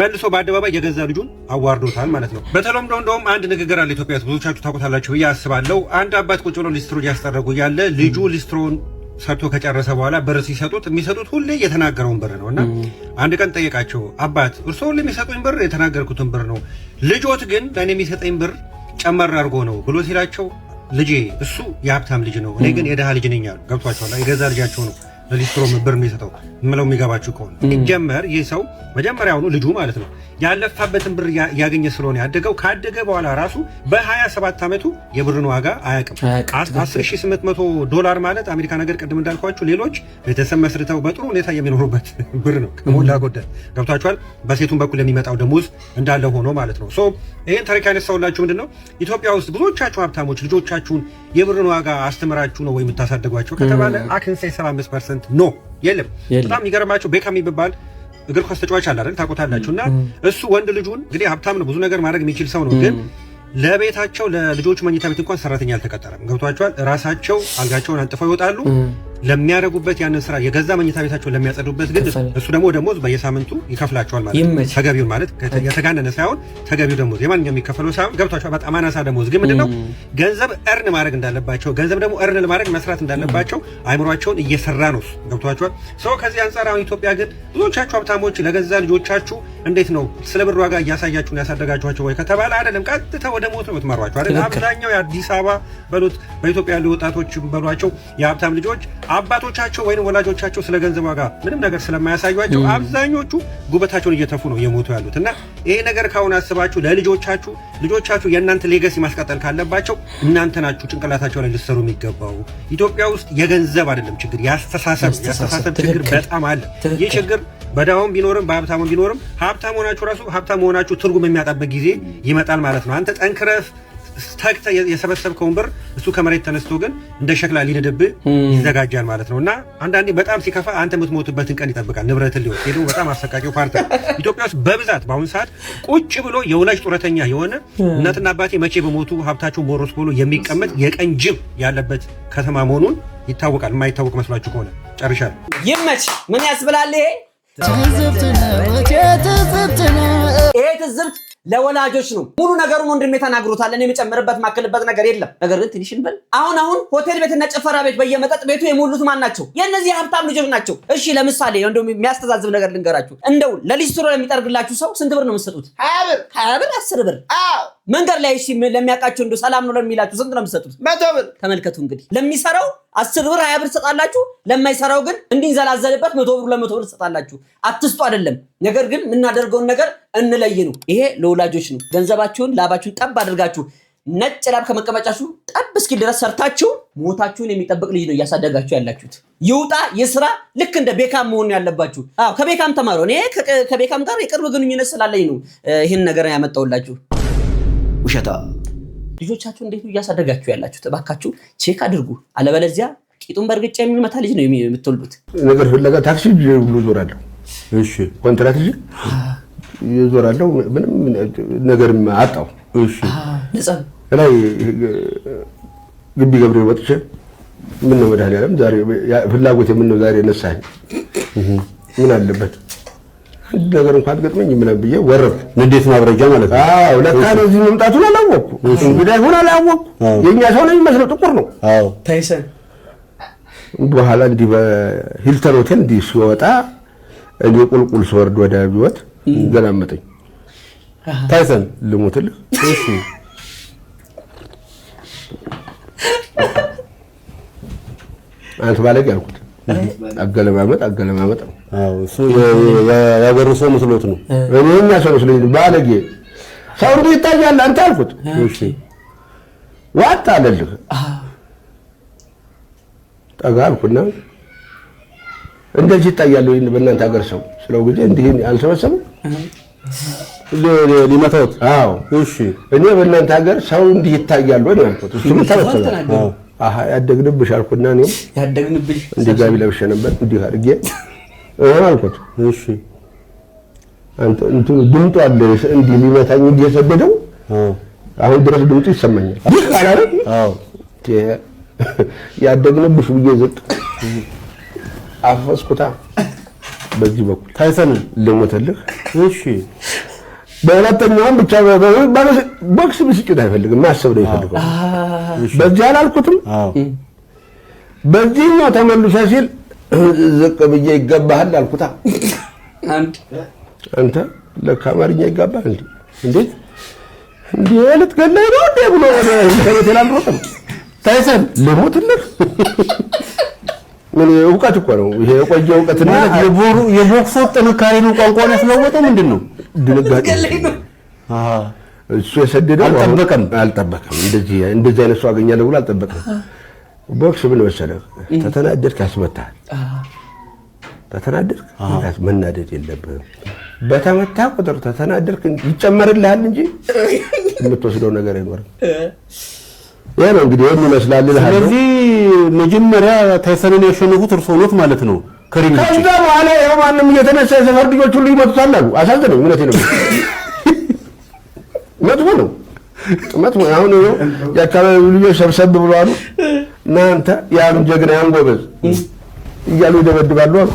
መልሶ በአደባባይ የገዛ ልጁን አዋርዶታል ማለት ነው። በተለምዶ እንደውም አንድ ንግግር አለ ኢትዮጵያ ውስጥ ብዙዎቻችሁ ታውቁታላችሁ ብዬ አስባለሁ። አንድ አባት ቁጭ ብሎ ሊስትሮ እያስጠረጉ ያለ ልጁ ሊስትሮን ሰርቶ ከጨረሰ በኋላ ብር ሲሰጡት የሚሰጡት ሁሌ የተናገረውን ብር ነውና አንድ ቀን ጠየቃቸው። አባት እርስዎ ሁሌ የሚሰጡኝ ብር የተናገርኩትን ብር ነው፣ ልጆት ግን ለእኔ የሚሰጠኝ ብር ጨመር አድርጎ ነው ብሎ ሲላቸው ልጄ እሱ የሀብታም ልጅ ነው፣ እኔ ግን የድሃ ልጅ ነኝ አሉ። ገብቷቸዋል። የገዛ ልጃቸው ነው ለሊስትሮ ብር የሚሰጠው ምለው የሚገባችሁ ከሆነ ሲጀመር ይህ ሰው መጀመሪያውኑ ልጁ ማለት ነው ያለፋበትን ብር ያገኘ ስለሆነ ያደገው ካደገ በኋላ ራሱ በ27 ዓመቱ የብርን ዋጋ አያውቅም። $10800 ማለት አሜሪካ ነገር ቅድም እንዳልኳችሁ ሌሎች ቤተሰብ መስርተው በጥሩ ሁኔታ የሚኖሩበት ብር ነው ከሞላ ጎደል። ገብቷችኋል። በሴቱም በኩል የሚመጣው ደሞዝ እንዳለ ሆኖ ማለት ነው። ሶ ይሄን ታሪክ ያነሳውላችሁ ምንድነው ኢትዮጵያ ውስጥ ብዙዎቻችሁ ሀብታሞች ልጆቻችሁን የብርን ዋጋ አስተምራችሁ ነው ወይ የምታሳደጓቸው ከተባለ አክንሴ 75% 100% ኖ የለም። በጣም የሚገርማችሁ ቤካም የሚባል እግር ኳስ ተጫዋች አለ አይደል? ታውቁታላችሁ። እና እሱ ወንድ ልጁን እንግዲህ ሀብታም ነው፣ ብዙ ነገር ማድረግ የሚችል ሰው ነው። ግን ለቤታቸው ለልጆቹ መኝታ ቤት እንኳን ሰራተኛ አልተቀጠረም። ገብቷቸዋል። ራሳቸው አልጋቸውን አንጥፈው ይወጣሉ። ለሚያደርጉበት ያንን ስራ የገዛ መኝታ ቤታቸውን ለሚያጸዱበት ግን እሱ ደግሞ ደሞዝ በየሳምንቱ ይከፍላቸዋል ማለት ነው። ተገቢውን ማለት የተጋነነ ሳይሆን ተገቢው ደሞዝ የማንኛውም የሚከፈለው ሳይሆን ገብቷቸዋል። በጣም አናሳ ደሞዝ ግን ምንድነው ገንዘብ እርን ማድረግ እንዳለባቸው ገንዘብ ደግሞ እርን ለማድረግ መስራት እንዳለባቸው አይምሯቸውን እየሰራ ነው። ገብቷቸዋል። ሰው ከዚህ አንፃር አሁን ኢትዮጵያ ግን ብዙዎቻችሁ ሀብታሞች ለገዛ ልጆቻችሁ እንዴት ነው ስለ ብር ዋጋ እያሳያችሁን ያሳደጋችኋቸው ወይ ከተባለ አይደለም፣ ቀጥታ ወደ ሞት ነው የምትመሯቸው አይደል? አብዛኛው የአዲስ አበባ በሉት በኢትዮጵያ ያሉ ወጣቶች በሏቸው የሀብታም ልጆች አባቶቻቸው ወይንም ወላጆቻቸው ስለ ገንዘብ ዋጋ ምንም ነገር ስለማያሳዩአቸው አብዛኞቹ ጉበታቸውን እየተፉ ነው እየሞቱ ያሉት። እና ይሄ ነገር ካሁን አስባችሁ ልጆቻችሁ የእናንተ ሌጋሲ ማስቀጠል ካለባቸው እናንተ ናችሁ ጭንቅላታቸው ላይ ልትሰሩ የሚገባው። ኢትዮጵያ ውስጥ የገንዘብ አይደለም ችግር፣ የአስተሳሰብ ችግር በጣም አለ። ይህ ችግር በዳውም ቢኖርም በሀብታሙም ቢኖርም ሀብታም ሆናችሁ ራሱ ሀብታም ሆናችሁ ትርጉም የሚያጣበት ጊዜ ይመጣል ማለት ነው። አንተ ጠንክረህ ተክተ የሰበሰብከውን ብር እሱ ከመሬት ተነስቶ ግን እንደ ሸክላ ሊነድብህ ይዘጋጃል ማለት ነው። እና አንዳንዴ በጣም ሲከፋ አንተ የምትሞትበትን ቀን ይጠብቃል። ንብረትን ሊወስድ ሄዶ በጣም አሰቃቂው ፓርት ኢትዮጵያ ውስጥ በብዛት በአሁኑ ሰዓት ቁጭ ብሎ የወላጅ ጡረተኛ የሆነ እናትና አባቴ መቼ በሞቱ ሀብታቸውን ቦሮስ ብሎ የሚቀመጥ የቀን ጅብ ያለበት ከተማ መሆኑን ይታወቃል። የማይታወቅ መስሏችሁ ከሆነ ጨርሻለሁ። ይመች ምን ያስብላል ይሄ ትዝብት ለወላጆች ነው። ሙሉ ነገሩን ወንድሜ ተናግሮታል። እኔ የምጨምርበት ማከልበት ነገር የለም። ነገር ግን ትንሽ እንበል። አሁን ሆቴል ቤትና ጭፈራ ቤት በየመጠጥ ቤቱ የሞሉት ማን ናቸው? የእነዚህ ሀብታም ልጆች ናቸው። እሺ ለምሳሌ እንደው የሚያስተዛዝብ ነገር ልንገራችሁ። እንደው ለሊስትሮ ለሚጠርግላችሁ ሰው ስንት ብር ነው የምትሰጡት? 20 ብር 10 ብር። መንገድ ላይ እሺ ለሚያውቃችሁ እንደው ሰላም ነው ለሚላችሁ ስንት ነው የምትሰጡት? 100 ብር። ተመልከቱ እንግዲህ ለሚሰራው 10 ብር 20 ብር ትሰጣላችሁ። ለማይሰራው ግን እንዲንዘላዘልበት 100 ብር 200 ብር ትሰጣላችሁ። አትስጡ አይደለም። ነገር ግን የምናደርገውን ነገር እንለይ ነው። ይሄ ለወላጆች ነው። ገንዘባችሁን ላባችሁን ጠብ አድርጋችሁ ነጭ ላብ ከመቀመጫችሁ ጠብ እስኪ ድረስ ሰርታችሁ ሞታችሁን የሚጠብቅ ልጅ ነው እያሳደጋችሁ ያላችሁት። ይውጣ ይስራ። ልክ እንደ ቤካም መሆን ያለባችሁ። ከቤካም ተማሩ። እኔ ከቤካም ጋር የቅርብ ግንኙነት ስላለኝ ነው ይህን ነገር ያመጣውላችሁ። ውሸታ ልጆቻችሁ እንዴት ነው እያሳደጋችሁ ያላችሁት? እባካችሁ ቼክ አድርጉ። አለበለዚያ ቂጡን በርግጫ የሚመታ ልጅ ነው የምትወልዱት። ነገር ፍለጋ ታክሲ ሁሉ ዞራለሁ። እሺ ኮንትራት ይዤ ዞራለሁ። ምንም ነገር አጣው። እሺ ነፃ ላይ ግቢ ገብሬ ወጥቼ ምን ነው መድኃኒዓለም ዛሬ ፍላጎት ምን ነው ዛሬ ነሳኝ። ምን አለበት ነገር እንኳን ገጥመኝ ምን ብዬ ወረድኩ። ንዴት ማብረጃ ማለት ነው። አዎ ለካ ነው እዚህ መምጣቱን አላወቅኩ። እንግዲህ ሆነ አላወቅኩ። የኛ ሰው ነው የሚመስለው፣ ጥቁር ነው። አዎ ታይሰን በኋላ እንዲህ በሂልተን ሆቴል እንዲህ ሲወጣ እኔ ቁልቁል ስወርድ ወደ ህይወት ገላመጠኝ። ታይሰን ልሞትልህ። እሺ አንተ ባለጌ አልኩት። አገለማመጥ ነው። አዎ እሱ ያገሩ ሰው መስሎት ነው። እኔኛ ሰው መስሎኝ ባለጌ ሰው እንዴት ይታያል አንተ አልኩት። እሺ ዋጣ አለልህ። ጠጋ አልኩና እንደዚህ ይታያል ወይ በእናንተ ሀገር ሰው ስለው ጊዜ እንዲህ አልሰበሰበም ሊመታውት። አዎ እሺ እኔ በእናንተ ሀገር ሰው እንዲህ ይታያል ወይ አልኩት። እሱ ተሰበሰበ። ያደግንብሽ አልኩና እኔም ያደግንብሽ እንዲህ ጋቢ ለብሼ ነበር እንዲህ አድርጌ አልኩት። እሺ አንተ እንትን ድምጡ አለ እንዲህ ሊመታኝ እየሰደደው አሁን ድረስ ድምጡ ይሰማኛል። ይህ አላረ አዎ ያደግንብሽ ብዬ ዝቅ አፈስኩታ። በዚህ በኩል ታይሰን ልሞትልህ። እሺ በሁለተኛውም ብቻ ቦክስ ብስጭት አይፈልግም፣ ማሰብ ነው ይፈልጋል። በዚህ አላልኩትም። በዚህኛው ተመልሶ ሲል ዝቅ ብዬ ይገባሃል አልኩታ። አንተ ለካ አማርኛ ይገባል እንዴት እንዴ ልትገለኝ ነው እንዴ ብሎ ወደ ከቤት ላልሮጥም። ታይሰን ልሞትልህ። ምን እውቀት እኮ ነው ይሄ፣ የቆየ እውቀትና የቦክሱ ጥንካሬ ነው። ቋንቋውን ያስለወጠው ምንድን ነው? ድንጋጤ። እሱ የሰደደው አልጠበቀም። እንደዚህ አይነት ሰው አገኛለሁ ብሎ አልጠበቀም። ቦክስ ምን መሰለህ፣ ተተናደድክ ያስመታል። ተተናደድክ መናደድ የለብህም። በተመታ ቁጥር ተተናደድክ ይጨመርልሃል እንጂ የምትወስደው ነገር አይኖርም። ይሄ ነው እንግዲህ ይመስላል። ስለዚህ መጀመሪያ ታይሰንን ያሸነፉት እርሶ ኖት ማለት ነው። ከዛ በኋላ ያው ማንም እየተነሳ የሰፈር ልጆች ሁሉ ይመቱታል አሉ። አሳዘነኝ። እውነቴን ነው። መጥፎ ነው። አሁን የአካባቢው ልጆች ሰብሰብ ብለዋል። እናንተ ያን ጀግና ያን ጎበዝ እያሉ ይደበድባሉ አሉ።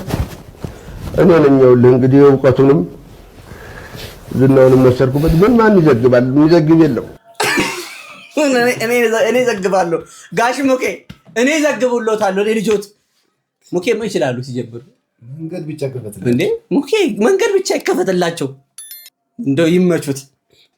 እኔ ነኝ ይኸውልህ እንግዲህ እውቀቱንም ዝናውንም መሰርኩበት። ምን ማን ይዘግባል? የሚዘግብ የለው። እኔ ዘግባለሁ። ጋሽ ሙኬ እኔ ዘግቡልዎታለሁ። ልጆት ሙኬ ምን ይችላሉ? ሲጀብሩ መንገድ ብቻ ይከፈትላቸው እንዴ! ሙኬ መንገድ ብቻ ይከፈትላቸው። እንደው ይመቹት።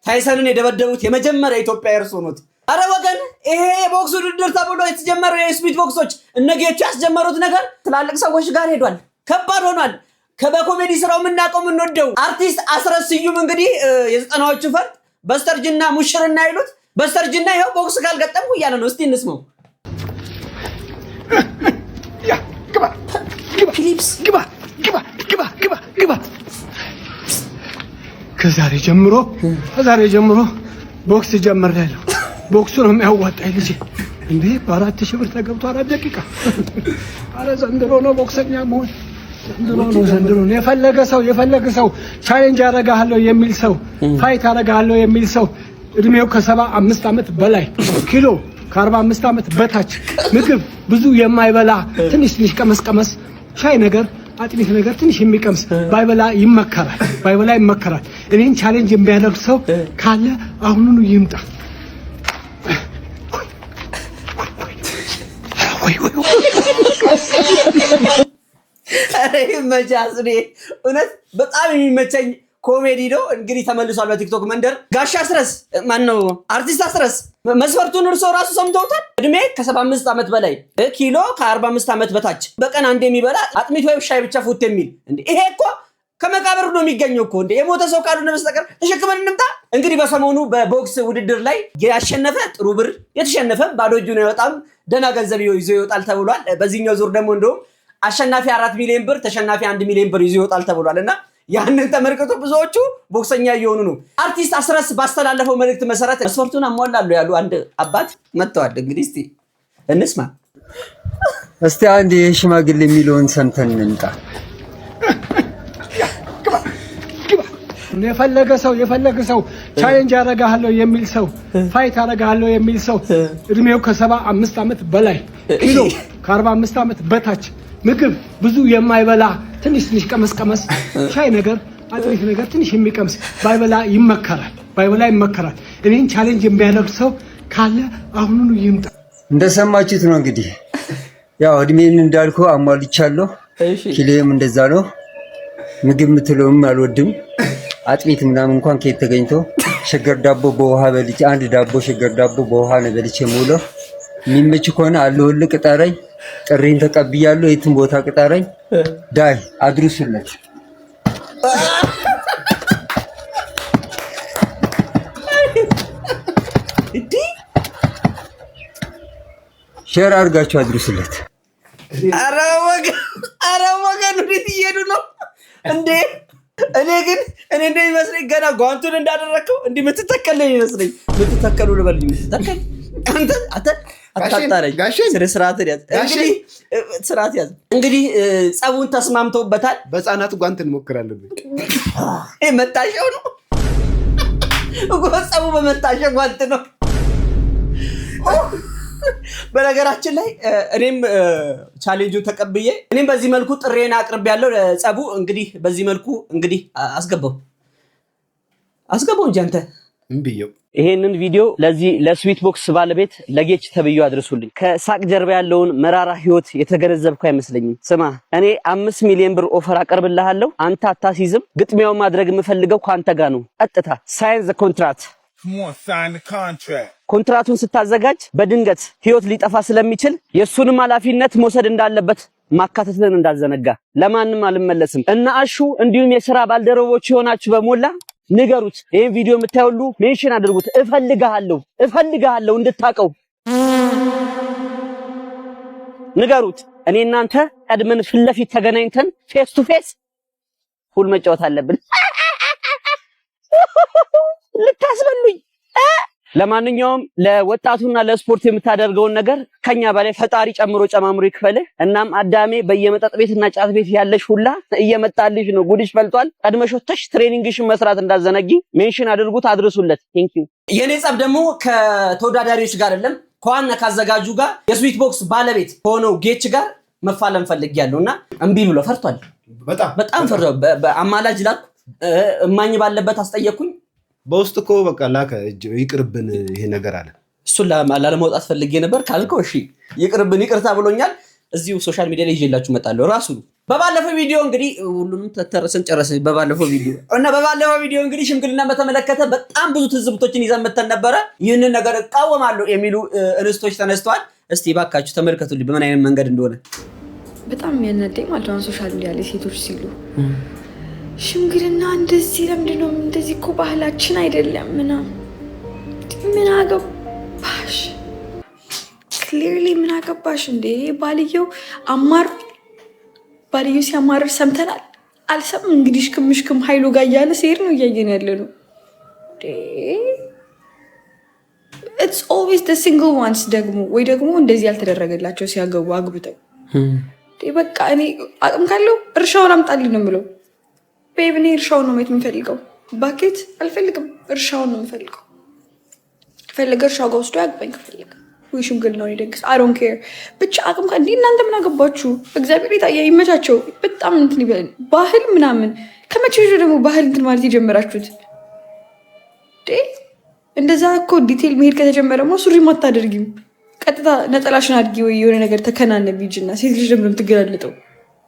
ታይሰንን የደበደቡት የመጀመሪያ ኢትዮጵያ እርሶ ኖት። አረ ወገን ይሄ የቦክስ ውድድር ተብሎ የተጀመረው የስፒድ ቦክሶች እነጌቹ ያስጀመሩት ነገር ትላልቅ ሰዎች ጋር ሄዷል። ከባድ ሆኗል። በኮሜዲ ስራው የምናውቀው የምንወደው አርቲስት አስረስ ስዩም እንግዲህ የዘጠናዎቹ ፈርጥ በስተርጅና ሙሽርና ይሉት በስተርጅና ይኸው ቦክስ ካልገጠምኩ እያለ ነው። እስቲ እንስማው። ግባ ከዛሬ ጀምሮ ቦክስ ጀምሬያለሁ። ቦክሱ ነው የሚያዋጣኝ ልጄ። እንዴ በ4000 ብር ተገብቶ 4 ደቂቃ። አረ ዘንድሮ ነው ቦክሰኛ መሆን። ዘንድሮ ነው የፈለገ ሰው ቻሌንጅ አደርግሃለሁ የሚል ሰው ፋይት አደርግሃለሁ የሚል ሰው እድሜው ከ75 ዓመት በላይ ኪሎ ከ45 ዓመት በታች ምግብ ብዙ የማይበላ ትንሽ ቀመስ ሻይ ነገር አጥሚት ነገር ትንሽ የሚቀምስ ባይበላ ይመከራል። እኔን ቻሌንጅ የሚያደርግ ሰው ካለ አሁኑኑ ይምጣ። አሬ መጃዝ ነው እውነት በጣም የሚመቸኝ ኮሜዲ ነው። እንግዲህ ተመልሷል በቲክቶክ መንደር። ጋሽ አስረስ ማን ነው? አርቲስት አስረስ መስፈርቱን እርሶ ራሱ ሰምተውታል። እድሜ ከ75 ዓመት በላይ ኪሎ ከ45 ዓመት በታች በቀን አንድ የሚበላ አጥሚት ወይ ሻይ ብቻ ፉት የሚል እንዴ! ይሄ እኮ ከመቃብር ነው የሚገኘው እኮ እንዴ! የሞተ ሰው ካልሆነ በስተቀር ተሸክመን እንምጣ። እንግዲህ በሰሞኑ በቦክስ ውድድር ላይ ያሸነፈ ጥሩ ብር፣ የተሸነፈ ባዶ እጁን አይወጣም ደህና ገንዘብ ይዞ ይወጣል ተብሏል። በዚህኛው ዙር ደግሞ እንደውም አሸናፊ 4 ሚሊዮን ብር ተሸናፊ 1 ሚሊዮን ብር ይዞ ይወጣል ተብሏልና ያንን ተመልክቶ ብዙዎቹ ቦክሰኛ እየሆኑ ነው። አርቲስት አስረስ ባስተላለፈው መልእክት መሰረት መስፈርቱን አሟላለሁ ያሉ አንድ አባት መጥተዋል። እንግዲህ እስቲ እንስማ። እስቲ አንድ የሽማግሌ የሚለውን ሰምተን እንምጣ። የፈለገ ሰው ቻሌንጅ አደርግሃለሁ የሚል ሰው ፋይት አደርግሃለሁ የሚል ሰው እድሜው ከ75 ዓመት በላይ ኪሎ ከ45 ዓመት በታች ምግብ ብዙ የማይበላ ትንሽ ቀመስ ሻይ ነገር አጥሚት ነገር ትንሽ የሚቀምስ ባይበላ ይመከራል። እኔን ቻሌንጅ የሚያደርግ ሰው ካለ አሁኑኑ ይምጣ። እንደሰማችሁት ነው እንግዲህ ያው እድሜን እንዳልኩ አሟልቻለሁ። ኪሎዬም እንደዛ ነው። ምግብ ምትለውም አልወድም። አጥሚት ምናምን እንኳን ከየት ተገኝቶ ሸገር ዳቦ በውሃ በልቼ አንድ ዳቦ ሸገር ዳቦ በውሃ ነው በልቼ የምውለው። የሚመች ከሆነ አለሁልህ ቅጠረኝ። ጥሪን ተቀብያለሁ። የትም ቦታ ቅጠረኝ። ዳይ አድርሱለት። ሼር አድርጋችሁ አድርሱለት። ኧረ ወገን እንዴት እየሄዱ ነው እንዴ? እኔ እንደሚመስለኝ ገና ጓንቱን እንዳደረከው እንዲህ የምትተከል ነው የሚመስለኝ። የምትተከሉ ልበልኝ። የምትተከል አንተ አታጣረኝ። ስርዓት ያዝ። እንግዲህ ጸቡን ተስማምተውበታል። በህፃናት ጓንት እንሞክራለን። መታሸው ነው ጸቡ በመታሸ ጓንት ነው። በነገራችን ላይ እኔም ቻሌንጁ ተቀብዬ እኔም በዚህ መልኩ ጥሬና አቅርብ ያለው ለጸቡ እንግዲህ በዚህ መልኩ እንግዲህ አስገባው እንጂ አንተ እንብየው። ይሄንን ቪዲዮ ለዚህ ለስዊት ቦክስ ባለቤት ለጌች ተብዩ አድርሱልኝ። ከሳቅ ጀርባ ያለውን መራራ ህይወት የተገነዘብኩ አይመስለኝም። ስማ እኔ 5 ሚሊዮን ብር ኦፈር አቀርብልሃለሁ። አንተ አታሲዝም። ግጥሚያው ማድረግ የምፈልገው ካንተ ጋር ነው። ቀጥታ ሳይን ዘ ኮንትራክት። ኮንትራቱን ስታዘጋጅ በድንገት ህይወት ሊጠፋ ስለሚችል የሱንም ኃላፊነት መውሰድ እንዳለበት ማካተትን እንዳዘነጋ። ለማንም አልመለስም እና አሹ እንዲሁም የሥራ ባልደረቦች የሆናችሁ በሞላ ንገሩት። ይሄን ቪዲዮ የምታዩሉ ሜንሽን አድርጉት። እፈልጋለሁ እንድታቀው ንገሩት። እኔ እናንተ ቀድመን ፊት ለፊት ተገናኝተን ፌስ ቱ ፌስ ፉል መጫወት አለብን። ልታስበሉኝ ለማንኛውም ለወጣቱና ለስፖርት የምታደርገውን ነገር ከኛ በላይ ፈጣሪ ጨምሮ ጨማምሮ ይክፈልህ። እናም አዳሜ በየመጠጥ ቤትና ጫት ቤት ያለሽ ሁላ እየመጣልሽ ነው፣ ጉድሽ ፈልቷል። ቀድመሽ ወጥተሽ ትሬኒንግሽን መስራት እንዳዘነጊ ሜንሽን አድርጉት፣ አድርሱለት። ቴንክ ዩ። የኔ ጸብ ደግሞ ከተወዳዳሪዎች ጋር አይደለም ከዋና ካዘጋጁ ጋር የስዊት ቦክስ ባለቤት ሆነው ጌች ጋር መፋለም ፈልጊያለሁና እምቢ ብሎ ፈርቷል። በጣም ፈርቶ በአማላጅ ላኩ እማኝ ባለበት አስጠየቅኩኝ። በውስጥ እኮ በቃ ላከ ይቅርብን ይሄ ነገር አለ። እሱን ላለመውጣት ፈልጌ ነበር ካልከው እሺ ይቅርብን ይቅርታ ብሎኛል። እዚሁ ሶሻል ሚዲያ ላይ ይዤላችሁ እመጣለሁ። ራሱ በባለፈው ቪዲዮ እንግዲህ ሁሉንም ተተረሰን ጨረሰ። በባለፈው ቪዲዮ እንግዲህ ሽምግልና በተመለከተ በጣም ብዙ ትዝብቶችን ይዘን መተን ነበረ። ይህንን ነገር እቃወማለሁ የሚሉ እንስቶች ተነስተዋል። እስቲ ባካችሁ ተመልከቱልኝ በምን አይነት መንገድ እንደሆነ። በጣም የሚያናደኝ ማለት ነው ሶሻል ሚዲያ ላይ ሴቶች ሲሉ ሽምግልና እንደዚህ ለምንድን ነው እንደዚህ እኮ ባህላችን አይደለም ምናምን ምን አገባሽ ክሊርሊ ምን አገባሽ እንዴ ባልየው ሲያማርር ሰምተናል አልሰም እንግዲህ ሽክምሽክም ኃይሉ ጋር እያለ ሲሄድ ነው እያየን ያለ ነው it's always the single ones ደግሞ ወይ ደግሞ እንደዚህ ያልተደረገላቸው ሲያገቡ አግብተው በቃ እኔ አቅም ካለው እርሻውን አምጣልኝ ነው የምለው ቤብኔ እርሻውን ነው የምፈልገው ባኬት አልፈልግም እርሻውን ነው የምፈልገው ፈለገ እርሻው ጋር ወስዶ ያግባኝ ከፈለገ ወይ ሽምግልና ነው ይደግስ I don't care ብቻ አቅም ካለ እናንተ ምን አገባችሁ እግዚአብሔር ይመቻቸው በጣም እንትን ይበል ባህል ምናምን ከመቼ ደግሞ ባህል እንትን ማለት የጀመራችሁት እንደዛ እኮ ዲቴል መሄድ ከተጀመረማ ሱሪ ማታደርጊም ቀጥታ ነጠላሽን አድርጊ ወይ የሆነ ነገር ተከናነቢጅና ሴት ልጅ ደግሞ ትገላለጠው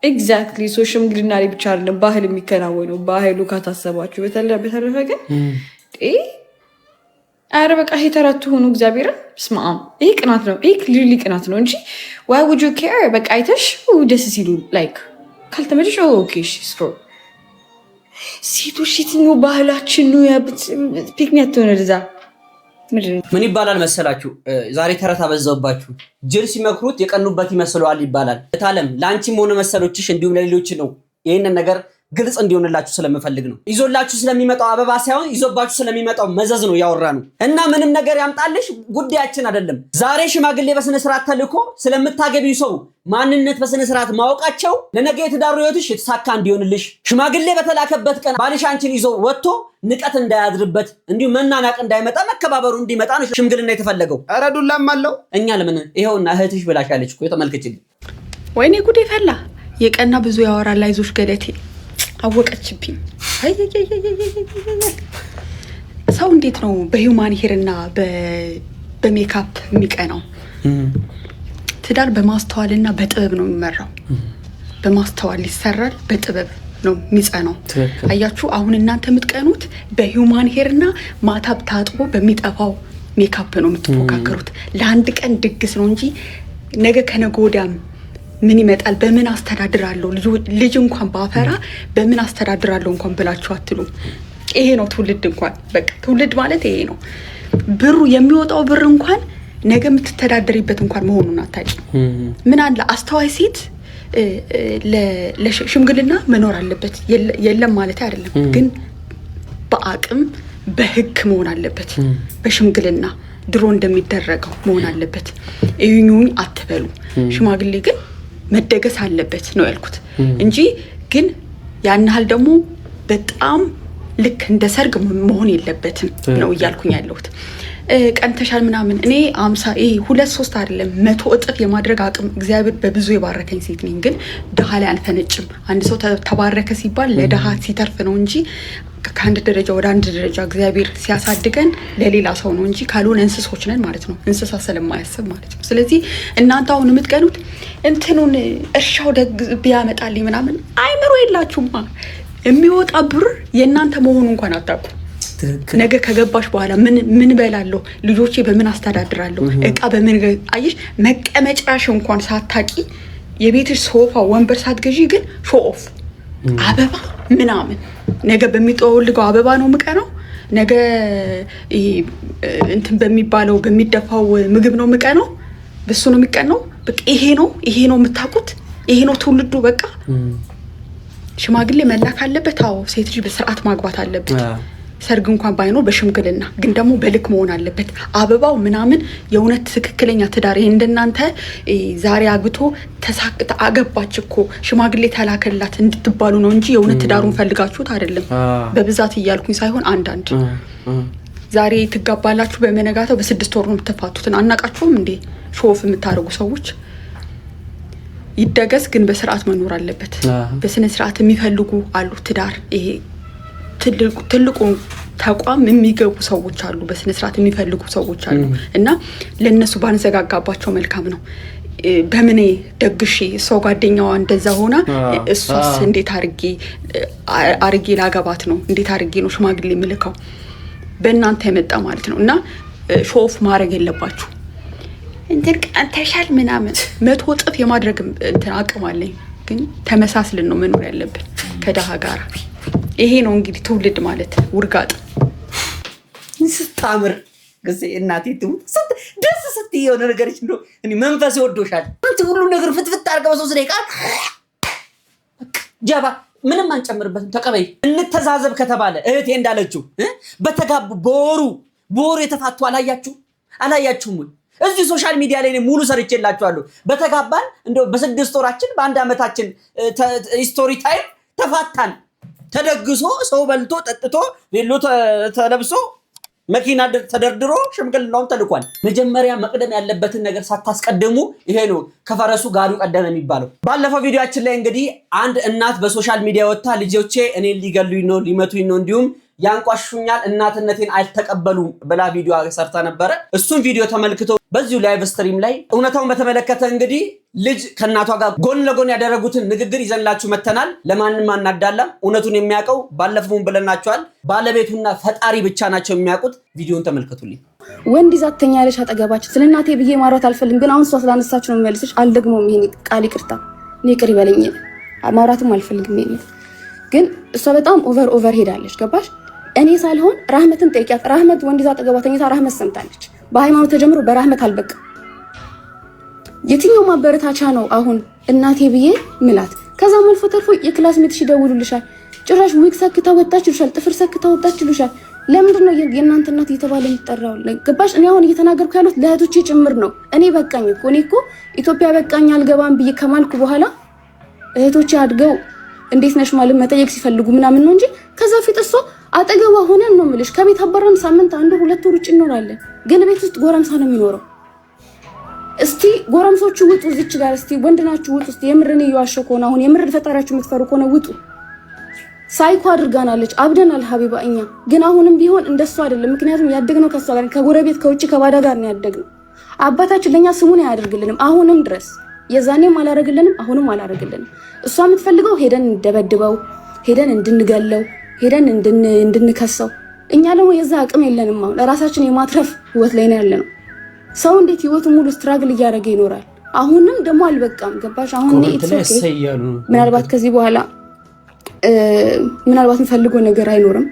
ኤግዛክትሊ ሶሻል ሚዲያ ላይ ብቻ አይደለም ባህል የሚከናወነው ባህሉ ካታሰባችሁ በተረፈ ግን አረ በቃ ሄተራቱ ሆኖ እግዚአብሔር ስማም ይሄ ቅናት ነው ይሄ ክሊርሊ ቅናት ነው እንጂ why would you care በቃ አይተሽ ደስ ሲሉ ላይክ ካልተመቸሽ ኦኬ ስክሮ ሴቶች የትኛው ባህላችን ነው ያብት ፒክኒክ ተወነዛ ምን ይባላል መሰላችሁ ዛሬ ተረት አበዛውባችሁ ጅል ሲመክሩት የቀኑበት ይመስለዋል ይባላል እታለም ላንቺም ሆነ መሰሎችሽ እንዲሁም ለሌሎች ነው ይሄንን ነገር ግልጽ እንዲሆንላችሁ ስለምፈልግ ነው ይዞላችሁ ስለሚመጣው አበባ ሳይሆን ይዞባችሁ ስለሚመጣው መዘዝ ነው ያወራነው እና ምንም ነገር ያምጣልሽ ጉዳያችን አይደለም ዛሬ ሽማግሌ በስነ ስርዓት ተልኮ ስለምታገቢው ሰው ማንነት በስነ ስርዓት ማወቃቸው ለነገ የትዳሩ ህይወትሽ የተሳካ እንዲሆንልሽ ሽማግሌ በተላከበት ቀን ባልሽ አንቺን ይዞ ወጥቶ ንቀት እንዳያድርበት እንዲሁ መናናቅ እንዳይመጣ መከባበሩ እንዲመጣ ነው ሽምግልና የተፈለገው ኧረ ዱላም አለው እኛ ለምን ይሄውና እህትሽ ብላሻለች እኮ ተመልከችልኝ ወይኔ ጉዴ ፈላ የቀና ብዙ ያወራል አይዞሽ ገለቴ አወቀችብኝ ሰው እንዴት ነው በሂውማን ሄርና በሜካፕ የሚቀናው ትዳር በማስተዋልና በጥበብ ነው የሚመራው በማስተዋል ይሰራል በጥበብ ነው የሚጸናው አያችሁ አሁን እናንተ የምትቀኑት በሂውማን ሄርና ማታብ ታጥቦ በሚጠፋው ሜካፕ ነው የምትፎካከሩት ለአንድ ቀን ድግስ ነው እንጂ ነገ ከነገ ወዲያም ምን ይመጣል በምን አስተዳድራለሁ ልጅ እንኳን ባፈራ በምን አስተዳድራለሁ እንኳን ብላችሁ አትሉ ይሄ ነው ትውልድ እንኳን በቃ ትውልድ ማለት ይሄ ነው ብሩ የሚወጣው ብር እንኳን ነገ የምትተዳደሪበት እንኳን መሆኑን አታቂ ምን አለ አስተዋይ ሴት ለሽምግልና መኖር አለበት የለም ማለት አይደለም ግን በአቅም በህግ መሆን አለበት በሽምግልና ድሮ እንደሚደረገው መሆን አለበት እዩኙኝ አትበሉ ሽማግሌ ግን መደገስ አለበት ነው ያልኩት እንጂ ግን ያንሃል ደግሞ በጣም ልክ እንደ ሰርግ መሆን የለበትም ነው ያልኩኝ ያለሁት ቀንተሻል ምናምን እኔ 50 2-3 አይደለም 100 እጥፍ የማድረግ አቅም እግዚአብሔር በብዙ የባረከኝ ሴት ነኝ ግን ደሃ ላይ አልፈነጭም አንድ ሰው ተባረከ ሲባል ለደሃ ሲተርፍ ነው እንጂ ከአንድ ደረጃ ወደ አንድ ደረጃ እግዚአብሔር ሲያሳድገን ለሌላ ሰው ነው እንጂ ካልሆነ እንስሶች ነን ማለት ነው እንስሳ ስለማያስብ ማለት ነው ስለዚህ እናንተ አሁን የምትቀኑት እንትኑን እርሻው ደግ ቢያመጣልኝ ምናምን አይምሮ የላችሁማ የሚወጣ ብር የእናንተ መሆኑ እንኳን አታውቁ ነገ ከገባሽ በኋላ ምን በላለሁ ልጆቼ በምን አስተዳድራለሁ እቃ በምን አይሽ መቀመጫሽ እንኳን ሳታቂ የቤትሽ ሶፋ ወንበር ሳትገዢ ግን ሾ ኦፍ አበባ ምናምን ነገ በሚጠወልገው አበባ ነው ምቀነው ነገ እንትን በሚባለው በሚደፋው ምግብ ነው ምቀነው በሱ ነው የሚቀነው በቃ ይሄ ነው የምታውቁት ይሄ ነው ትውልዱ በቃ ሽማግሌ መላክ አለበት አዎ ሴት ልጅ በስርዓት ማግባት አለበት ሰርግ እንኳን ባይኖር በሽምግልና ግን ደግሞ በልክ መሆን አለበት። አበባው ምናምን የእውነት ትክክለኛ ትዳር ይሄ እንደናንተ ዛሬ አግብቶ ተሳክተ አገባች እኮ ሽማግሌ ተላከላት እንድትባሉ ነው እንጂ የእውነት ትዳሩን ፈልጋችሁት አይደለም። በብዛት እያልኩኝ ሳይሆን አንዳንድ ዛሬ ትጋባላችሁ በመነጋታው በ6 ወር ነው የምትፋቱትን አናቃችሁም እንዴ? ሾፍ የምታረጉ ሰዎች ይደገስ ግን በስርዓት መኖር አለበት። በስነ ስርዓት የሚፈልጉ አሉ ትዳር ይሄ ትልቁ ተቋም የሚገቡ ሰዎች አሉ። በስነ ስርዓት የሚፈልጉ ሰዎች አሉ እና ለነሱ ባንዘጋጋባቸው መልካም ነው። በመኔ ደግሼ ሰው ጓደኛዋ እንደዛ ሆና እሷስ እንዴት አርጌ ላገባት ነው? እንዴት አርጌ ነው ሽማግሌ ምልከው? በእናንተ የመጣ ማለት ነው እና ሾፍ ማድረግ የለባችሁ። እንትን አንተሻል ምናምን 100 እጥፍ የማድረግ እንትን አቅም አለኝ። ግን ተመሳስልን ነው መኖር ያለብን ከደሃ ጋር። ይሄ ነው እንግዲህ ትውልድ ማለት ውርጋጥ። ስታምር ግዜ እናቴ ትሙት ደስ ስትይ የሆነ ነገርሽ እንደው እኔ መንፈስ ይወዶሻል። አንተ ሁሉ ነገር ፍትፍት አድርገው በሶስት ደቂቃ ጀባ ምንም አንጨምርበትም። ተቀበይ። እንተዛዘብ ከተባለ እህቴ እንዳለችው በተጋቡ በወሩ የተፋቱ አላያችሁም? እዚህ ሶሻል ሚዲያ ላይ ሙሉ ሰርቼላችኋለሁ። በተጋባን እንደው በ6 ወራችን በ1 ዓመታችን ስቶሪ ታይም ተፋታን። ተደግሶ ሰው በልቶ ጠጥቶ ቬሎ ተለብሶ መኪና ተደርድሮ ሽምግልናውን ተልኳል። መጀመሪያ መቅደም ያለበትን ነገር ሳታስቀድሙ ይሄ ነው ከፈረሱ ጋሪው ቀደመ የሚባለው። ባለፈው ቪዲዮአችን ላይ እንግዲህ አንድ እናት በሶሻል ሚዲያ ወጣ ልጆቼ እኔን ሊገሉኝ ነው ሊመቱኝ ነው እንዲሁም ያንቋሹኛል እናትነቴን አልተቀበሉም ብላ ቪዲዮ ሰርታ ነበረ። እሱን ቪዲዮ ተመልክቶ በዚሁ ላይቭ ስትሪም ላይ እውነታውን በተመለከተ እንግዲህ ልጅ ከእናቷ ጋር ጎን ለጎን ያደረጉትን ንግግር ይዘንላችሁ መተናል። ለማንም አናዳላም። እውነቱን የሚያውቀው ባለፈውን ብለናቸዋል ባለቤቱና ፈጣሪ ብቻ ናቸው የሚያውቁት። ቪዲዮን ተመልከቱልኝ። ወንድ ይዛተኛ ያለሽ አጠገባችሁ ስለ እናቴ ብዬ ማውራት አልፈልግም፣ ግን አሁን እሷ ስላነሳችሁ ነው መልስሽ። አልደግሞም ይሄን ቃል ይቅርታ እኔ ቅር ይበለኝ ማውራትም አልፈልግም። ይሄን ግን እሷ በጣም ኦቨር ሄዳለች። ገባሽ? እኔ ሳልሆን ራህመትን ጠይቂያት። ራህመት ወንድ ይዛ አጠገባ ተኝታ ራህመት ሰምታለች። በሃይማኖት ተጀምሮ በራህመት አልበቃ። የትኛው ማበረታቻ ነው አሁን እናቴ ብዬ ምላት? ከዛም አልፎ ተርፎ የክላስ ሜትሽ ይደውሉልሻል። ጭራሽ ዊክ ሰክታ ወጣች ይሉሻል፣ ጥፍር ሰክታ ወጣች ይሉሻል። ለምንድን ነው የእናንተ እናት እየተባለ የሚጠራው? ገባሽ? እኔ አሁን እየተናገርኩ ያሉት ለእህቶቼ ጭምር ነው። እኔ በቃኝ እኮ ኢትዮጵያ በቃኝ አልገባም ብዬ ከማልኩ በኋላ እህቶቼ አድገው እንዴት ነሽ ማለት መጠየቅ ሲፈልጉ ምናምን ነው እንጂ ከዛ ፊት እሷ አጠገቧ ሆነን ነው የምልሽ። ከቤት አባራን ሳምንት 1-2 ወር ውጭ እንኖራለን፣ ግን ቤት ውስጥ ጎረምሳ ነው የሚኖረው። እስቲ ጎረምሶቹ ውጡ፣ እዚች ጋር እስቲ ወንድ ናችሁ ውጡ። እስቲ የምርን እየዋሸሁ ከሆነ አሁን የምር ፈጣሪያችሁ የምትፈሩ ከሆነ ውጡ። ሳይኮ አድርጋናለች፣ አብደናል ሀቢባ እኛ። ግን አሁንም ቢሆን እንደሱ አይደለም። ምክንያቱም ያደግነው ከሷ ጋር ከጎረቤት ከውጭ ከባዳ ጋር ነው ያደግነው። አባታችን ለኛ ስሙን አያደርግልንም አሁንም ድረስ። የዛኔም አላረግልንም አሁንም አላረግልንም። እሷ የምትፈልገው ሄደን እንደበድበው፣ ሄደን እንድንገለው፣ ሄደን እንድንከሰው። እኛ ደግሞ የዛ አቅም የለንም። አሁን ለራሳችን የማትረፍ ህይወት ላይ ነው ያለነው። ሰው እንዴት ህይወቱ ሙሉ ስትራግል እያደረገ ይኖራል? አሁንም ደግሞ አልበቃም። ገባሽ? አሁን ምናልባት ከዚህ በኋላ ምናልባት እንፈልገው ነገር አይኖርም።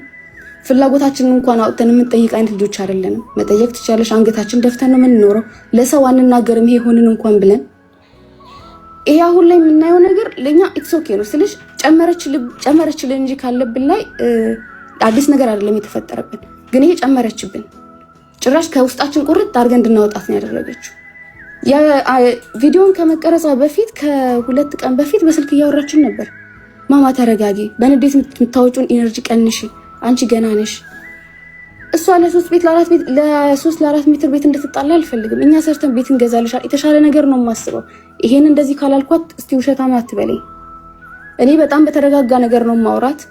ፍላጎታችንን እንኳን አውጥተን የምንጠይቅ አይነት ልጆች አይደለንም። መጠየቅ ትቻለሽ፣ አንገታችን ደፍተን ነው የምንኖረው። ለሰው አንናገርም ይሄ ሆንን እንኳን ብለን። ይሄ አሁን ላይ የምናየው ነገር ለኛ ኢትስ ኦኬ ነው ስልሽ ጨመረችልን እንጂ ካለብን ላይ አዲስ ነገር አይደለም የተፈጠረብን። ግን ይሄ ጨመረችብን። ጭራሽ ከውስጣችን ቁርጥ አድርገን እንድናወጣት ነው ያደረገችው። ቪዲዮን ከመቀረጻ በፊት ከ2 ቀን በፊት በስልክ እያወራችን ነበር። ማማ ተረጋጊ፣ በንዴት የምታወጪውን ኢነርጂ ቀንሺ፣ አንቺ ገና ነሽ። እሷ ለ3-4 ሜትር ቤት እንድትጣላ አልፈልግም። እኛ ሰርተን ቤት እንገዛልሻል፣ የተሻለ ነገር ነው የማስበው። ይሄን እንደዚህ ካላልኳት እስቲ ውሸታም አትበለኝ። እኔ በጣም በተረጋጋ ነገር ነው ማውራት፣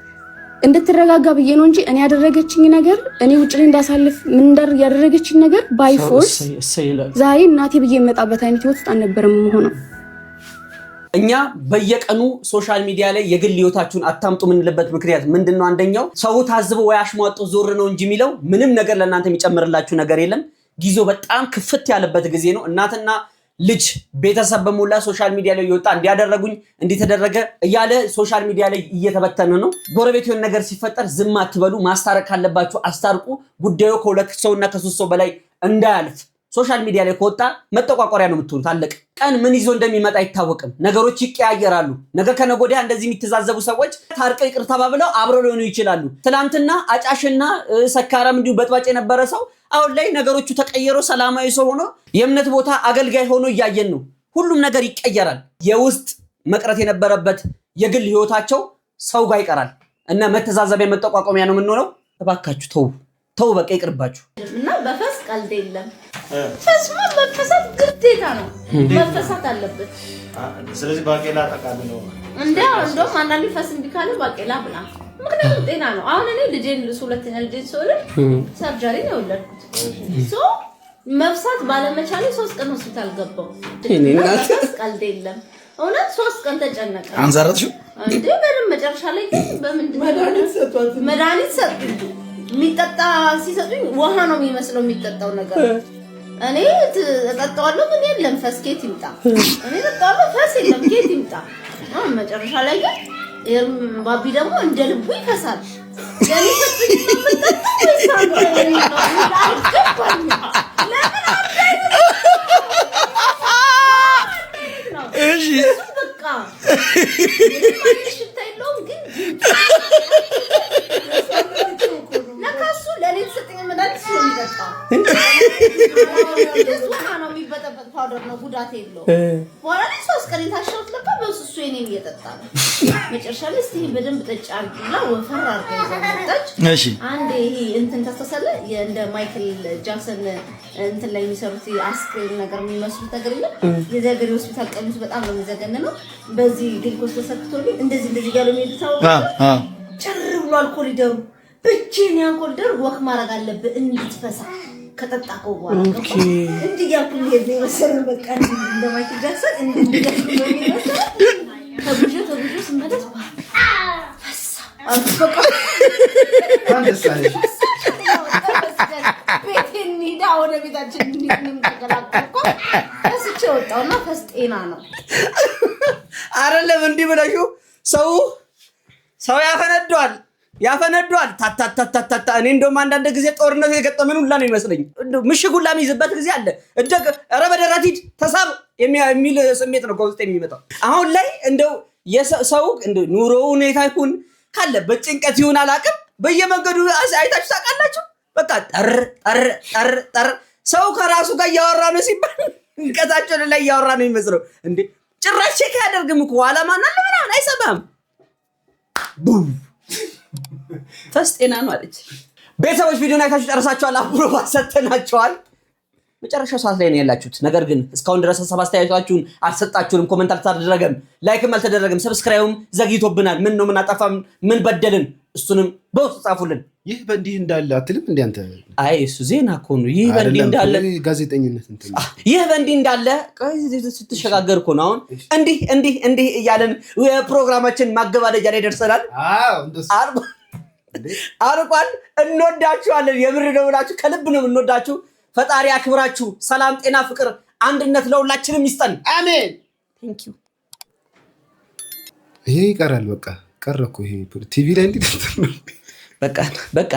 እንድትረጋጋ ብዬ ነው እንጂ እኔ ያደረገችኝ ነገር እኔ ውጭ ላይ እንዳሳልፍ ምን ያደረገችኝ ነገር ባይ ፎርስ ዛሬ እናቴ ብዬ የመጣበት አይነት ህይወት ውስጥ አልነበረም ሆነው። እኛ በየቀኑ ሶሻል ሚዲያ ላይ የግል ህይወታችሁን አታምጡ የምንልበት ምክንያት ምንድነው? አንደኛው ሰው ታዝበው ወይ አሽሟጦ ዞር ነው እንጂ የሚለው ምንም ነገር ለእናንተ የሚጨምርላችሁ ነገር የለም። ጊዜው በጣም ክፍት ያለበት ጊዜ ነው። እናትና ልጅ ቤተሰብ በሙላ ሶሻል ሚዲያ ላይ ይወጣ እንዲያደረጉኝ እንዲተደረገ እያለ ሶሻል ሚዲያ ላይ እየተበተነ ነው። ጎረቤት የሆነ ነገር ሲፈጠር ዝም አትበሉ። ማስታረቅ ካለባችሁ አስታርቁ። ጉዳዩ ከ2 ሰውና ከ3 ሰው በላይ እንዳያልፍ ሶሻል ሚዲያ ላይ ከወጣ መጠቋቆሪያ ነው የምትሆኑት። አለቀ። ቀን ምን ይዞ እንደሚመጣ አይታወቅም። ነገሮች ይቀያየራሉ። ነገ ከነገ ወዲያ እንደዚህ የሚተዛዘቡ ሰዎች ታርቀው ይቅር ተባብለው አብረው ሊሆኑ ይችላሉ። ትናንትና አጫሽና ሰካራም እንዲሁ በጥባጭ የነበረ ሰው አሁን ላይ ነገሮቹ ተቀየሮ ሰላማዊ ሰው ሆኖ የእምነት ቦታ አገልጋይ ሆኖ እያየን ነው። ሁሉም ነገር ይቀየራል። የውስጥ መቅረት የነበረበት የግል ህይወታቸው ሰው ጋር ይቀራል እና መተዛዘቢያ መጠቋቆሚያ ነው የምንሆነው። እባካችሁ ተው በቃ ይቅርባችሁ። እና በፈስ ቀልድ የለም። ፈስማ መፈሳት ግዴታ ነው፣ መፈሳት አለበት። ስለዚህ ባቄላ ጠቃሚ ነው። እንደውም አንዳንዴ ፈስ እንዲካለ ባቄላ ብላ፣ ምክንያቱም ጤና ነው። አሁን እኔ ሁለተኛ ልጄን ስወልድ ሰርጀሪ ነው የወለድኩት። መፍሳት ባለመቻሌ 3 ቀን ሆስፒታል ገባሁ። ፈስ ቀልድ የለም። እውነት 3 ቀን ተጨነቀ። አንዛራችሁ እንዴ በደም መጨረሻ ላይ ግን በምንድን መድኃኒት ሰጡኝ። የሚጠጣ ሲሰጡኝ ውሃ ነው የሚመስለው የሚጠጣው ነገር። እኔ እጠጣዋለሁ ግን የለም ፈስ ኬት ይምጣ። እኔ እጠጣዋለሁ ፈስ የለም ኬት ይምጣ። መጨረሻ ላይ ግን ባቢ ደግሞ እንደ ልቡ ይፈሳል። ያኔ ሰጡኝ ምጠጣ ወይስ እሺ በቃ ሽታይሎም ግን ለካሱ ለሌት ሰጥኝ መድኃኒት ነው የሚጠጣው። ውሃ ነው የሚበጠበጥ ፓውደር ነው፣ ጉዳት የለውም። በኋላ ላይ 3 ቀን የታሸሁት ለካ በሱሱ የኔን እየጠጣ ነው። መጨረሻ ላይ እስቲ በደንብ ጠጭ አድርጊና ወፈር አድርጋ ይዛ መጣች። እሺ አንዴ ይሄ እንትን ተስተሰለ እንደ ማይክል ጃክሰን እንትን ላይ የሚሰሩት አስክሬን ነገር የሚመስሉት ነገር የለም። የዘገሪ ሆስፒታል ቀሚሱ በጣም ነው የሚዘገነነው። በዚህ ግልኮስ ተሰክቶልኝ እንደዚህ ጋር የሚሄድታው ጭር ብሏል ኮሪደሩ። ብቻዬን ያን ኮሪደር ወክ ማድረግ አለብህ እንድትፈሳ ከጠጣከው በኋላ እንዲህ ያልኩ ይሄድ ነው መሰለኝ። በቃ እንደ ማይክል ጃክሰን እንዲህ ያልኩ ነው የሚመስለው። ተጉጆ ስመለስ ፈሳ አልፈቃ ቤቴን ኒዳ ወደ ቤታችን እንድንም ተቀላቀልኩ። ፈስቼ ወጣውና ፈስ ጤና ነው አይደለም። እንዲህ ብለሽ ሰው ያፈነዷል ታታታታታ። እኔ እንደውም አንዳንድ ጊዜ ጦርነት የገጠመን ሁላ ነው ይመስለኝ። ምሽግ ሁላ የሚይዝበት ጊዜ አለ። ኧረ በደራት ሂድ ተሳብ የሚል ስሜት ነው ከውስጥ የሚመጣው። አሁን ላይ እንደው የሰው ኑሮ ሁኔታ ይሁን ካለበት ጭንቀት ይሁን አላውቅም፣ በየመንገዱ አይታችሁ ታውቃላችሁ። በቃ ጠር ሰው ከራሱ ጋር እያወራ ነው ሲባል እንቀታቸው ላይ እያወራ ነው የሚመስለው። እንዴ ጭራሽ ቼክ አያደርግም እኮ አላማና ለምን አይሰማም። ቡም ፈስ ጤና ነው አለች። ቤተሰቦች ቪዲዮን አይታችሁ ጨርሳችኋል። አፕሮቭ ሰጥተናችኋል። መጨረሻው ሰዓት ላይ ነው ያላችሁት። ነገር ግን እስካሁን ድረስ ሐሳብ አስተያየታችሁን አልሰጣችሁንም። ኮሜንት አልተደረገም፣ ላይክም አልተደረገም፣ ሰብስክራይብም ዘግይቶብናል። ምን ነው ምን አጠፋም፣ ምን በደልን፣ እሱንም በውስጥ ጻፉልን። ይህ በእንዲህ እንዳለ አትልም እንዴ አንተ? አይ እሱ ዜና እኮ ነው። ይህ በእንዲህ እንዳለ ጋዜጠኝነት እንትን ይህ በእንዲህ እንዳለ ስትሸጋገር እኮ ነው። አሁን እንዲህ እያለን የፕሮግራማችን ማገባደጃ ላይ ደርሰናል። አርቋል። እንወዳችኋለን። የምር ነው ብላችሁ ከልብ ነው እንወዳችሁ። ፈጣሪ አክብራችሁ ሰላም፣ ጤና፣ ፍቅር፣ አንድነት ለሁላችንም ይስጠን። አሜን። ቴንክ ዩ። ይሄ ይቀራል። በቃ ቀረ እኮ ይሄ ቲቪ ላይ እንዴት ነው? በቃ